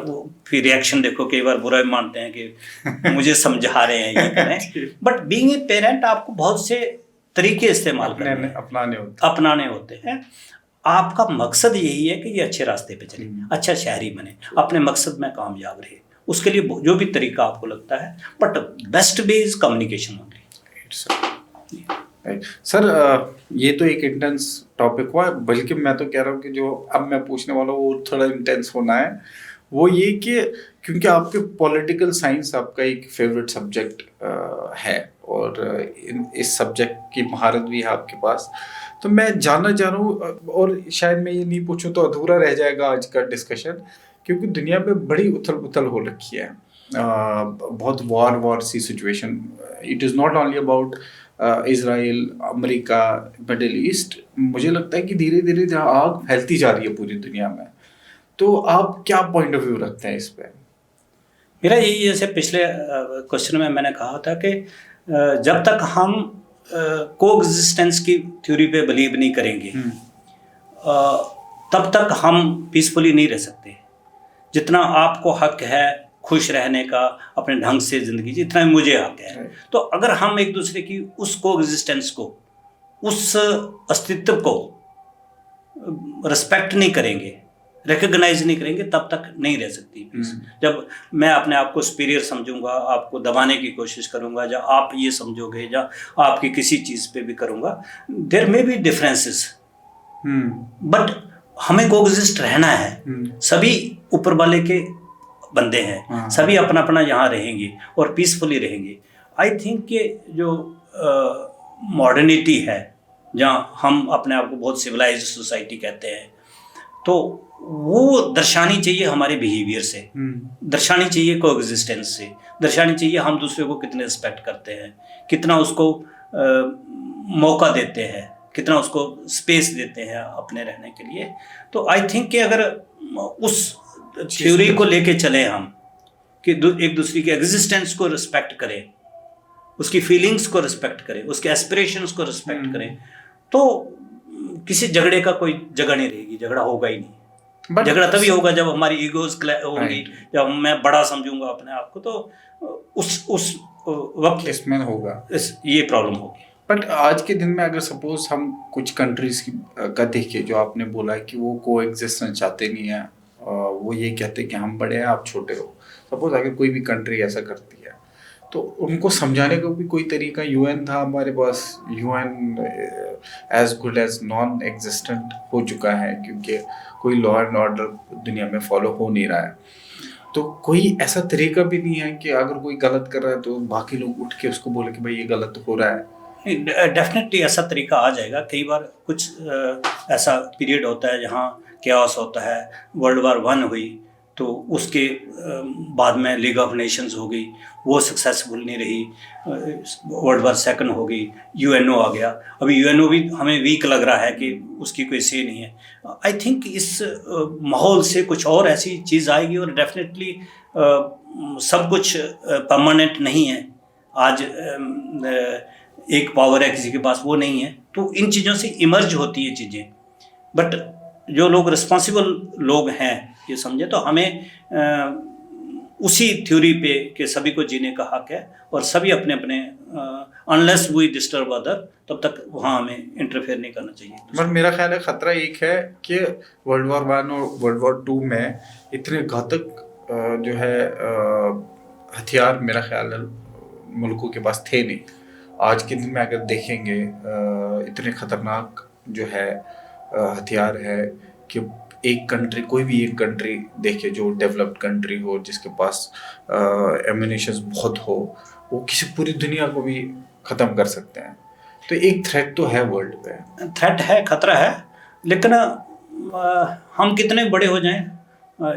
[SPEAKER 2] फिर रिएक्शन देखो, कई बार बुरा भी मानते हैं कि मुझे समझा रहे हैं, ये करें। बट बीइंग ए पेरेंट आपको बहुत से तरीके इस्तेमाल अपनाने होते हैं। आपका मकसद यही है कि ये अच्छे रास्ते पे चले, अच्छा शहरी बने, अपने मकसद में कामयाब रहे। उसके लिए जो भी तरीका आपको लगता है, but best way is communication only.
[SPEAKER 1] Sir ये तो एक इंटेंस टॉपिक हुआ, बल्कि मैं तो कह रहा हूँ कि जो अब मैं पूछने वाला हूँ वो थोड़ा इंटेंस होना है। वो ये कि क्योंकि आपके पॉलिटिकल साइंस आपका एक फेवरेट सब्जेक्ट है, और इस सब्जेक्ट की महारत भी है आपके पास, तो मैं जानना चाह रहा हूँ, और शायद मैं ये नहीं पूछूं तो अधूरा रह जाएगा आज का डिस्कशन, क्योंकि दुनिया में बड़ी उथल पुथल हो रखी है, बहुत वॉर सी situation. It is not only about Israel, America, middle east. मुझे लगता है कि धीरे धीरे जहाँ आग फैलती जा रही है पूरी दुनिया में। तो आप क्या पॉइंट ऑफ व्यू रखते हैं इस पे?
[SPEAKER 2] मेरा यही, जैसे पिछले क्वेश्चन में मैंने कहा था कि जब तक हम कोएग्जिस्टेंस की थ्योरी पे बिलीव नहीं करेंगे, तब तक हम पीसफुली नहीं रह सकते। जितना आपको हक है खुश रहने का, अपने ढंग से ज़िंदगी जी, इतना मुझे हक है। तो अगर हम एक दूसरे की उस कोएग्जिस्टेंस को, उस अस्तित्व को रिस्पेक्ट नहीं करेंगे, रिकग्नाइज नहीं करेंगे, तब तक नहीं रह सकती पीस। जब मैं अपने आप को सुपीरियर समझूंगा, आपको दबाने की कोशिश करूंगा, या आप ये समझोगे, या आपकी किसी चीज़ पे भी करूंगा, there may be differences, but हमें कोएग्जिस्ट रहना है। सभी ऊपर वाले के बंदे हैं, सभी अपना अपना यहाँ रहेंगे और पीसफुली रहेंगे। आई थिंक कि जो मॉडर्निटी है, जहाँ हम अपने आप को बहुत सिविलाइज्ड सोसाइटी कहते हैं, तो वो दर्शानी चाहिए हमारे बिहेवियर से, दर्शानी चाहिए कोएग्जिस्टेंस से, दर्शानी चाहिए हम दूसरे को कितने रिस्पेक्ट करते हैं, कितना उसको मौका देते हैं, कितना उसको स्पेस देते हैं अपने रहने के लिए। तो आई थिंक कि अगर उस थ्योरी को लेके चले हम कि एक दूसरे के एग्जिस्टेंस को रिस्पेक्ट करें, उसकी फीलिंग्स को रिस्पेक्ट करें, उसके एस्पिरेशंस को रिस्पेक्ट करें, तो किसी झगड़े का कोई जगह नहीं रहेगी, झगड़ा होगा ही नहीं। झगड़ा तभी होगा जब हमारी ईगोज होंगी, जब मैं बड़ा समझूंगा अपने आप को, तो उस वक्त
[SPEAKER 1] इसमें होगा,
[SPEAKER 2] ये प्रॉब्लम होगी।
[SPEAKER 1] बट आज के दिन में अगर सपोज हम कुछ कंट्रीज का देखें, जो आपने बोला कि वो कोएग्जिस्टेंस चाहते नहीं है, वो ये कहते हैं कि हम बड़े हैं आप छोटे हो। सपोज अगर कोई भी कंट्री ऐसा करती है, तो उनको समझाने का भी कोई तरीका, यूएन था हमारे पास, UN as good as non existent हो चुका है, क्योंकि कोई लॉ एंड ऑर्डर दुनिया में फॉलो हो नहीं रहा है। तो कोई ऐसा तरीका भी नहीं है कि अगर कोई गलत कर रहा है तो बाकी लोग उठ के उसको बोले कि भाई ये गलत हो रहा है?
[SPEAKER 2] डेफिनेटली ऐसा तरीका आ जाएगा। कई बार कुछ ऐसा पीरियड होता है जहाँ कैओस होता है। वर्ल्ड वार 1 हुई तो उसके बाद में लीग ऑफ नेशंस हो गई, वो सक्सेसफुल नहीं रही। वर्ल्ड वार 2 हो गई, यूएनओ आ गया। अभी यूएनओ भी हमें वीक लग रहा है कि उसकी कोई से नहीं है। आई थिंक इस माहौल से कुछ और ऐसी चीज़ आएगी और डेफिनेटली सब कुछ परमानेंट नहीं है। आज एक पावर है किसी के पास, वो नहीं है, तो इन चीज़ों से इमर्ज होती है चीज़ें। बट जो लोग रिस्पॉन्सिबल लोग हैं, ये समझे, तो हमें उसी थ्योरी पे कि सभी को जीने का हक है और सभी अपने अपने अनलेस वी डिस्टर्ब अदर, तब तक वहाँ हमें इंटरफेयर नहीं करना चाहिए।
[SPEAKER 1] पर मेरा ख्याल है खतरा एक है कि वर्ल्ड वॉर 1 और वर्ल्ड वॉर 2 में इतने घातक जो है हथियार मेरा ख्याल है मुल्कों के पास थे नहीं। आज के दिन में अगर देखेंगे इतने खतरनाक जो है हथियार है कि एक कंट्री, कोई भी एक कंट्री देखे जो डेवलप्ड कंट्री हो, जिसके पास एम्यूनिशंस बहुत हो, वो किसी पूरी दुनिया को भी ख़त्म कर सकते हैं। तो एक थ्रेट तो है वर्ल्ड पे,
[SPEAKER 2] थ्रेट है, खतरा है, लेकिन हम कितने बड़े हो जाएं,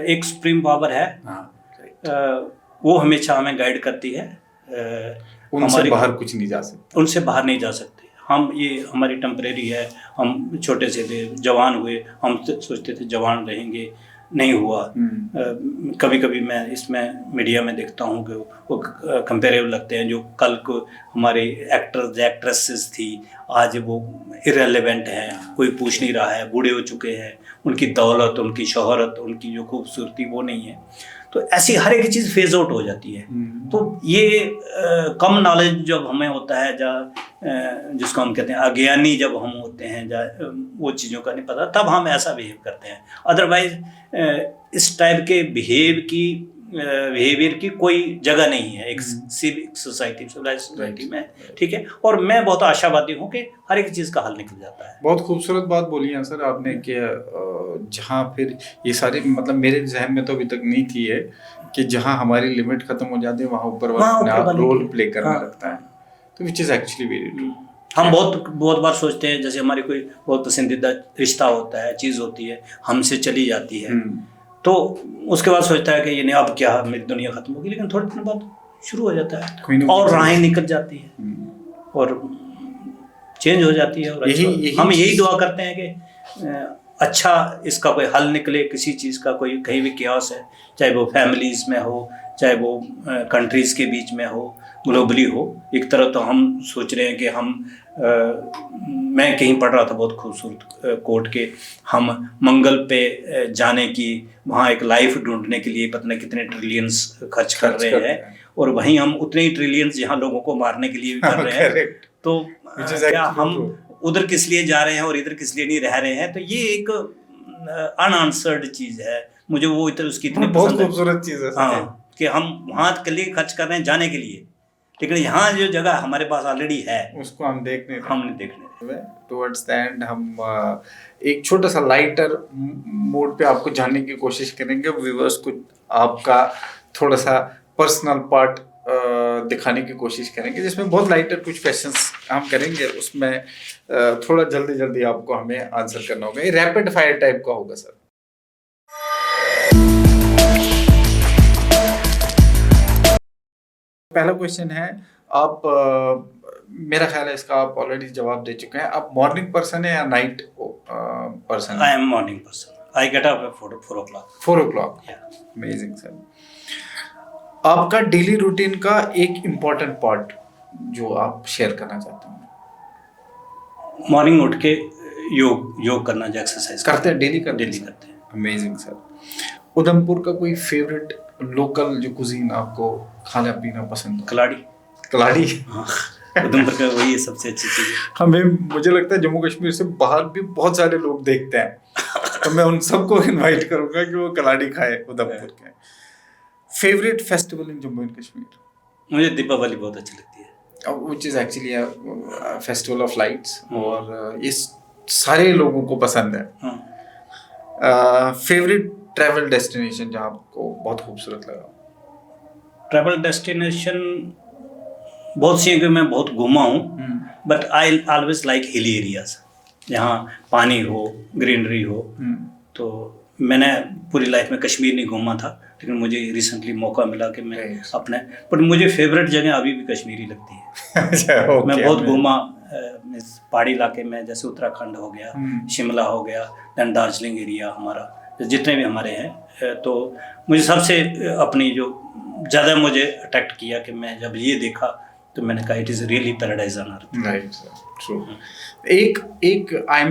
[SPEAKER 2] एक सुप्रीम पावर है। वो हमेशा हमें गाइड करती है।
[SPEAKER 1] उनसे बाहर कुछ नहीं जा सकते,
[SPEAKER 2] उनसे बाहर नहीं जा सकते। हम ये हमारी टेम्परेरी है। हम छोटे से थे, जवान हुए, हम सोचते थे जवान रहेंगे, नहीं हुआ। कभी कभी मैं इसमें मीडिया में देखता हूँ कि वो कंपेरेबल लगते हैं। जो कल को हमारे एक्टर्स एक्ट्रेसेस थी, आज वो इरेलेवेंट हैं, कोई पूछ नहीं रहा है, बूढ़े हो चुके हैं। उनकी दौलत, उनकी शोहरत, उनकी जो खूबसूरती वो नहीं है। तो ऐसी हर एक चीज़ फेज आउट हो जाती है। तो ये कम नॉलेज जब हमें होता है, जिसको हम कहते हैं अज्ञानी जब हम होते हैं, वो चीज़ों का नहीं पता, तब हम ऐसा बिहेव करते हैं। अदरवाइज इस टाइप के बिहेवियर की कोई जगह नहीं है एक सिविक सोसाइटी, सिविलाइज्ड सोसाइटी में। ठीक है, और मैं बहुत आशावादी हूँ कि हर एक चीज़ का हल निकल जाता है।
[SPEAKER 1] बहुत खूबसूरत बात बोली है सर आपने कि जहाँ फिर ये सारी, मतलब मेरे जहन में तो अभी तक नहीं थी है कि जहाँ हमारी लिमिट खत्म हो जाती है वहाँ ऊपर वाला रोल प्ले करने लगता है। तो which is actually very true.
[SPEAKER 2] हम बहुत बार सोचते हैं, जैसे हमारी कोई बहुत पसंदीदा रिश्ता होता है, चीज़ होती है, हमसे चली जाती है, तो उसके बाद सोचता है कि ये नहीं, अब क्या मेरी दुनिया खत्म होगी। लेकिन थोड़े दिन बाद शुरू हो जाता है और राहें निकल जाती है और चेंज हो जाती है। और हम यही दुआ करते हैं कि अच्छा इसका कोई हल निकले, किसी चीज़ का कोई कहीं भी कैओस है, चाहे वो फैमिलीज़ में हो, चाहे वो कंट्रीज़ के बीच में हो, ग्लोबली हो। एक तरह तो हम सोच रहे हैं कि मैं कहीं पढ़ रहा था बहुत खूबसूरत कोट के, हम मंगल पे जाने की, वहाँ एक लाइफ ढूंढने के लिए पता नहीं कितने ट्रिलियंस खर्च कर रहे हैं, और वहीं हम उतने ही ट्रिलियंस यहाँ लोगों को मारने के लिए भी कर रहे हैं। तो क्या हम उधर किस लिए जा रहे हैं और इधर किस लिए नहीं रह रहे हैं? तो ये एक अनआंसर्ड चीज़ है। मुझे वो इधर उसकी इतनी
[SPEAKER 1] बहुत खूबसूरत चीज़ है।
[SPEAKER 2] हाँ, कि हम वहाँ के लिए खर्च कर रहे हैं जाने के लिए, लेकिन यहाँ जो जगह हमारे पास ऑलरेडी है उसको हम देख नहीं रहे।
[SPEAKER 1] टुवर्ड्स द एंड हम एक छोटा सा लाइटर मोड पे आपको जानने की कोशिश करेंगे, व्यूअर्स को आपका थोड़ा सा पर्सनल पार्ट दिखाने की कोशिश करेंगे, जिसमें बहुत लाइटर कुछ क्वेश्चंस हम करेंगे। उसमें थोड़ा जल्दी आपको हमें आंसर करना होगा। ये रैपिड फायर टाइप का होगा सर। पहला क्वेश्चन है, आप मेरा ख्याल है इसका आप ऑलरेडी जवाब दे चुके हैं। आप मॉर्निंग पर्सन है या night person?
[SPEAKER 2] I am morning person. I get up at 4 o'clock।
[SPEAKER 1] 4 o'clock, amazing sir. आपका डेली रूटीन का एक इम्पोर्टेंट पार्ट जो आप शेयर करना चाहते हैं?
[SPEAKER 2] मॉर्निंग उठ के योग करना, जो एक्सरसाइज
[SPEAKER 1] करते हैं डेली करते
[SPEAKER 2] हैं।
[SPEAKER 1] Amazing sir. उधमपुर का कोई फेवरेट लोकल जो कुजीन आपको खाना पीना पसंद है? कलाड़ी।
[SPEAKER 2] उधमपुर का वही सबसे अच्छी चीज़ है।
[SPEAKER 1] मुझे लगता है जम्मू कश्मीर से बाहर भी बहुत सारे लोग देखते हैं, तो मैं उन सबको इनवाइट करूंगा कि वो कलाड़ी खाए उधमपुर के। Favourite festival in Jammu and Kashmir?
[SPEAKER 2] मुझे दीपावली बहुत अच्छी लगती है,
[SPEAKER 1] which is actually a festival of lights, और ये सारे लोगों को पसंद है। फेवरेट ट्रैवल डेस्टिनेशन जहाँ आपको बहुत खूबसूरत लगा?
[SPEAKER 2] ट्रैवल डेस्टिनेशन बहुत सी हैं कि मैं बहुत घूमा हूँ, but I always like hilly areas, जहाँ पानी हो, ग्रीनरी हो। तो मैंने पूरी लाइफ में कश्मीर नहीं घूमा था, लेकिन मुझे रिसेंटली मौका मिला कि मैं अपने, पर मुझे फेवरेट जगह अभी भी कश्मीर ही लगती है।
[SPEAKER 1] अच्छा,
[SPEAKER 2] मैं बहुत घूमा पहाड़ी इलाके में, जैसे उत्तराखंड हो गया, शिमला हो गया, दैन दार्जिलिंग एरिया हमारा, जितने भी हमारे हैं। तो मुझे सबसे अपनी जो ज़्यादा मुझे अट्रैक्ट किया कि मैं जब ये देखा तो मैंने कहा it is really paradise on earth.
[SPEAKER 1] Right sir, true. एक आई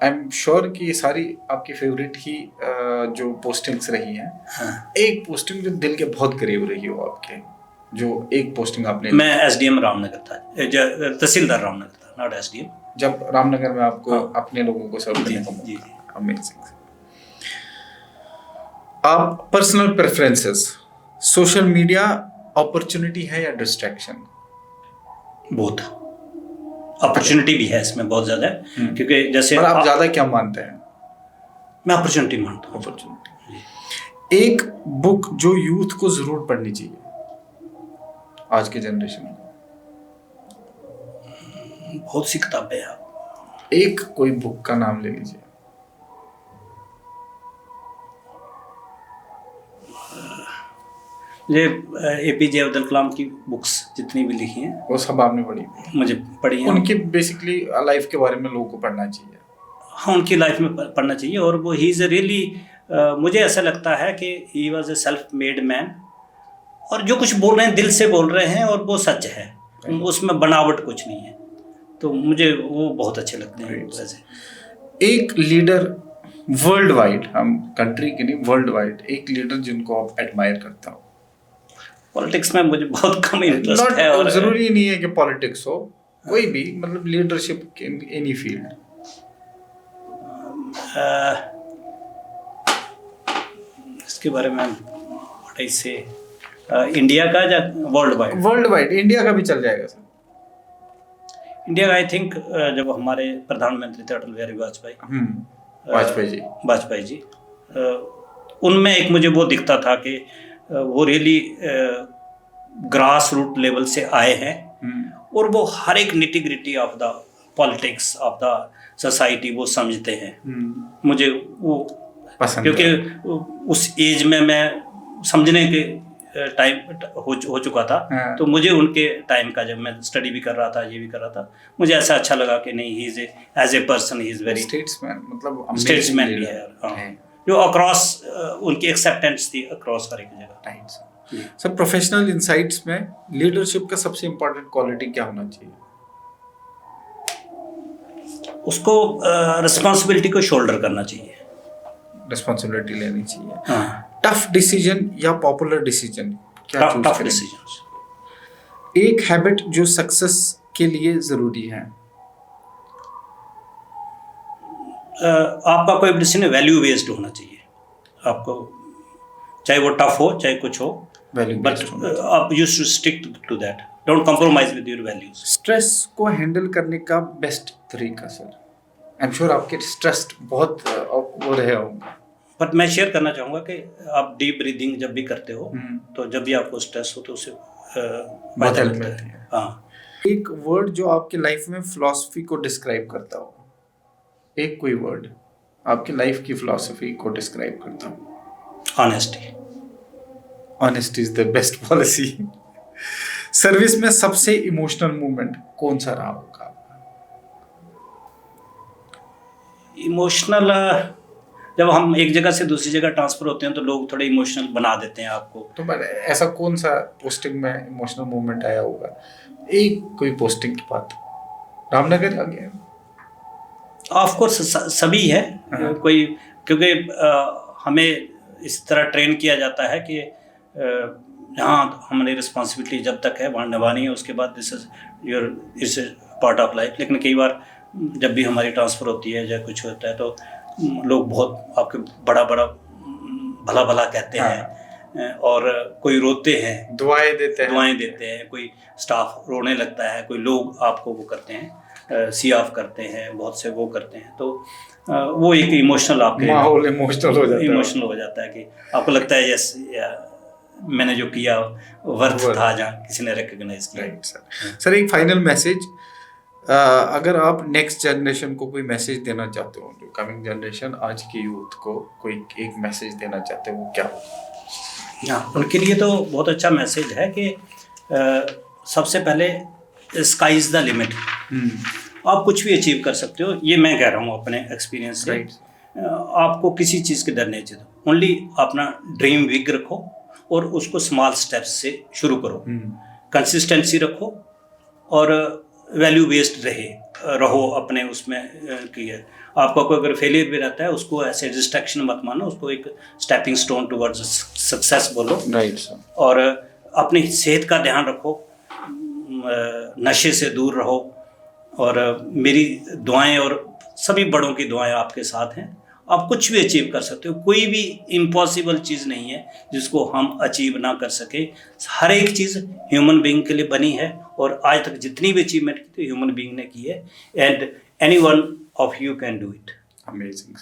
[SPEAKER 1] एम श्योर कि ये सारी आपकी फेवरेट ही जो पोस्टिंग्स रही हैं।
[SPEAKER 2] हाँ।
[SPEAKER 1] एक पोस्टिंग जो दिल के बहुत करीब रही हो आपके, जो एक पोस्टिंग आपने?
[SPEAKER 2] मैं एसडीएम रामनगर था, तहसीलदार रामनगर था, नॉट एसडीएम।
[SPEAKER 1] जब रामनगर में आपको
[SPEAKER 2] हाँ।
[SPEAKER 1] अपने लोगों को सर्व करने का
[SPEAKER 2] जी,
[SPEAKER 1] मौका। अमेजिंग। आप personal preferences, social media opportunity है या डिस्ट्रैक्शन?
[SPEAKER 2] बहुत अपॉर्चुनिटी भी है इसमें, बहुत ज़्यादा है, क्योंकि जैसे
[SPEAKER 1] और आप ज़्यादा क्या मानते हैं?
[SPEAKER 2] मैं अपॉर्चुनिटी मानता हूँ।
[SPEAKER 1] अपॉर्चुनिटी। एक बुक जो यूथ को जरूर पढ़नी चाहिए आज के जनरेशन में?
[SPEAKER 2] बहुत सी किताबें हैं।
[SPEAKER 1] एक कोई बुक का नाम ले लीजिए।
[SPEAKER 2] ये एपीजे अब्दुल कलाम की बुक्स जितनी भी लिखी हैं
[SPEAKER 1] वो सब आपने पढ़ी?
[SPEAKER 2] मुझे पढ़ी हैं।
[SPEAKER 1] उनकी बेसिकली लाइफ के बारे में लोगों को पढ़ना चाहिए।
[SPEAKER 2] हाँ, उनकी लाइफ में पढ़ना चाहिए। और वो ही इज़ रियली, मुझे ऐसा लगता है कि he was a self made man, और जो कुछ बोल रहे हैं दिल से बोल रहे हैं, और वो सच है, उसमें बनावट कुछ नहीं है। तो मुझे वो बहुत अच्छे लगते हैं। वैसे
[SPEAKER 1] एक लीडर वर्ल्ड वाइड, हम कंट्री के नहीं, वर्ल्ड वाइड एक लीडर जिनको आप एडमायर करता हो?
[SPEAKER 2] पॉलिटिक्स में मुझे बहुत कम इंटरेस्ट है। और
[SPEAKER 1] जरूरी नहीं है कि पॉलिटिक्स हो, कोई भी, मतलब लीडरशिप इन एनी फील्ड।
[SPEAKER 2] इसके बारे में व्हाट आई से, इंडिया का या world wide?
[SPEAKER 1] World wide, India का भी चल जाएगा सर।
[SPEAKER 2] इंडिया का आई थिंक जब हमारे प्रधानमंत्री थे अटल बिहारी वाजपेयी जी, उनमें एक मुझे वो दिखता था कि वो रियली ग्रास रूट लेवल से आए हैं, और वो हर एक nitty gritty of the politics of the society वो समझते हैं। मुझे वो पसंद, क्योंकि उस एज में मैं समझने के टाइम हो चुका था। तो मुझे उनके टाइम का, जब मैं स्टडी भी कर रहा था, ये भी कर रहा था, मुझे ऐसा अच्छा लगा कि नहीं, he is as a person he is very
[SPEAKER 1] statesman, मतलब
[SPEAKER 2] स्टेट्समैन भी है। हाँ, जो अक्रॉस उनकी एक्सेप्टेंस थी अक्रॉस हर एक जगह।
[SPEAKER 1] सर, प्रोफेशनल इनसाइट्स में लीडरशिप का सबसे इम्पोर्टेंट क्वालिटी क्या होना चाहिए?
[SPEAKER 2] उसको रिस्पॉन्सिबिलिटी को शोल्डर करना चाहिए,
[SPEAKER 1] रिस्पॉन्सिबिलिटी लेनी चाहिए।
[SPEAKER 2] हाँ।
[SPEAKER 1] टफ डिसीजन या पॉपुलर डिसीजन, क्या चूज
[SPEAKER 2] टफ
[SPEAKER 1] करें?
[SPEAKER 2] डिसीजंस।
[SPEAKER 1] एक हैबिट जो सक्सेस के लिए जरूरी है?
[SPEAKER 2] आपका कोई डिसीजन वैल्यू बेस्ड होना चाहिए। आपको चाहे वो टफ हो, चाहे कुछ हो,
[SPEAKER 1] वैल्यू
[SPEAKER 2] बट आप you should stick to that, don't compromise with your values.
[SPEAKER 1] Stress को हैंडल करने का बेस्ट तरीका सर? आई एम श्योर आपके स्ट्रेस बहुत वो रहे होंगे,
[SPEAKER 2] बट मैं शेयर करना चाहूँगा कि आप डीप ब्रीदिंग जब भी करते हो, तो जब भी आपको स्ट्रेस हो तो उसे फायदा मिलता है। हाँ।
[SPEAKER 1] एक वर्ड जो आपकी लाइफ में फिलॉसफी को डिस्क्राइब करता हो, एक कोई वर्ड आपकी लाइफ की फिलॉसफी को डिस्क्राइब करता हो?
[SPEAKER 2] Honesty.
[SPEAKER 1] Honesty is the best policy. Service में सबसे इमोशनल मोमेंट कौन सा रहा होगा?
[SPEAKER 2] इमोशनल, जब हम एक जगह से दूसरी जगह ट्रांसफर होते हैं तो लोग थोड़े इमोशनल बना देते हैं आपको।
[SPEAKER 1] तो ऐसा कौन सा पोस्टिंग में इमोशनल मोमेंट आया होगा? एक कोई पोस्टिंग की बात, रामनगर आ गया?
[SPEAKER 2] ऑफ कोर्स सभी है। कोई, क्योंकि हमें इस तरह ट्रेन किया जाता है कि यहाँ हमारी रिस्पॉन्सिबिलिटी जब तक है वहाँ निभानी है, उसके बाद this is part of life. लेकिन कई बार जब भी हमारी ट्रांसफ़र होती है या कुछ होता है तो लोग बहुत आपके बड़ा भला भला कहते हैं, और कोई रोते हैं, दुआएं देते हैं, कोई स्टाफ रोने लगता है, कोई लोग आपको वो करते हैं, सी ऑफ करते हैं, बहुत से वो करते हैं। तो वो एक इमोशनल आपके
[SPEAKER 1] माहौल इमोशनल हो जाता है।
[SPEAKER 2] इमोशनल हो जाता है कि आपको लगता है यस मैंने जो किया वर्थ था, जहाँ किसी ने रिकॉग्नाइज किया।
[SPEAKER 1] Right sir. सर एक फाइनल मैसेज, अगर आप नेक्स्ट जनरेशन को कोई मैसेज देना चाहते हो, जो कमिंग जनरेशन आज की यूथ को कोई एक मैसेज देना चाहते हो, वो क्या होगा?
[SPEAKER 2] हाँ, उनके लिए तो बहुत अच्छा मैसेज है कि सबसे पहले स्काई इज़ द लिमिट। आप कुछ भी अचीव कर सकते हो, ये मैं कह रहा हूँ अपने एक्सपीरियंस से। आपको किसी चीज़ के डर नहीं चाहिए, ओनली अपना ड्रीम बिग रखो और उसको स्मॉल स्टेप्स से शुरू करो। कंसिस्टेंसी रखो और वैल्यू बेस्ड रहो अपने उसमें की है। आपका कोई अगर फेलियर भी रहता है उसको ऐसे डिस्ट्रैक्शन मत मानो, उसको एक स्टेपिंग स्टोन टुवर्ड्स सक्सेस बोलो।
[SPEAKER 1] Right sir.
[SPEAKER 2] और अपनी सेहत का ध्यान रखो, नशे से दूर रहो, और मेरी दुआएं और सभी बड़ों की दुआएं आपके साथ हैं। आप कुछ भी अचीव कर सकते हो, कोई भी इम्पॉसिबल चीज़ नहीं है जिसको हम अचीव ना कर सके। हर एक चीज़ ह्यूमन बीइंग के लिए बनी है, और आज तक जितनी भी अचीवमेंट की ह्यूमन बीइंग ने की है, and any one of you can do it.
[SPEAKER 1] Amazing.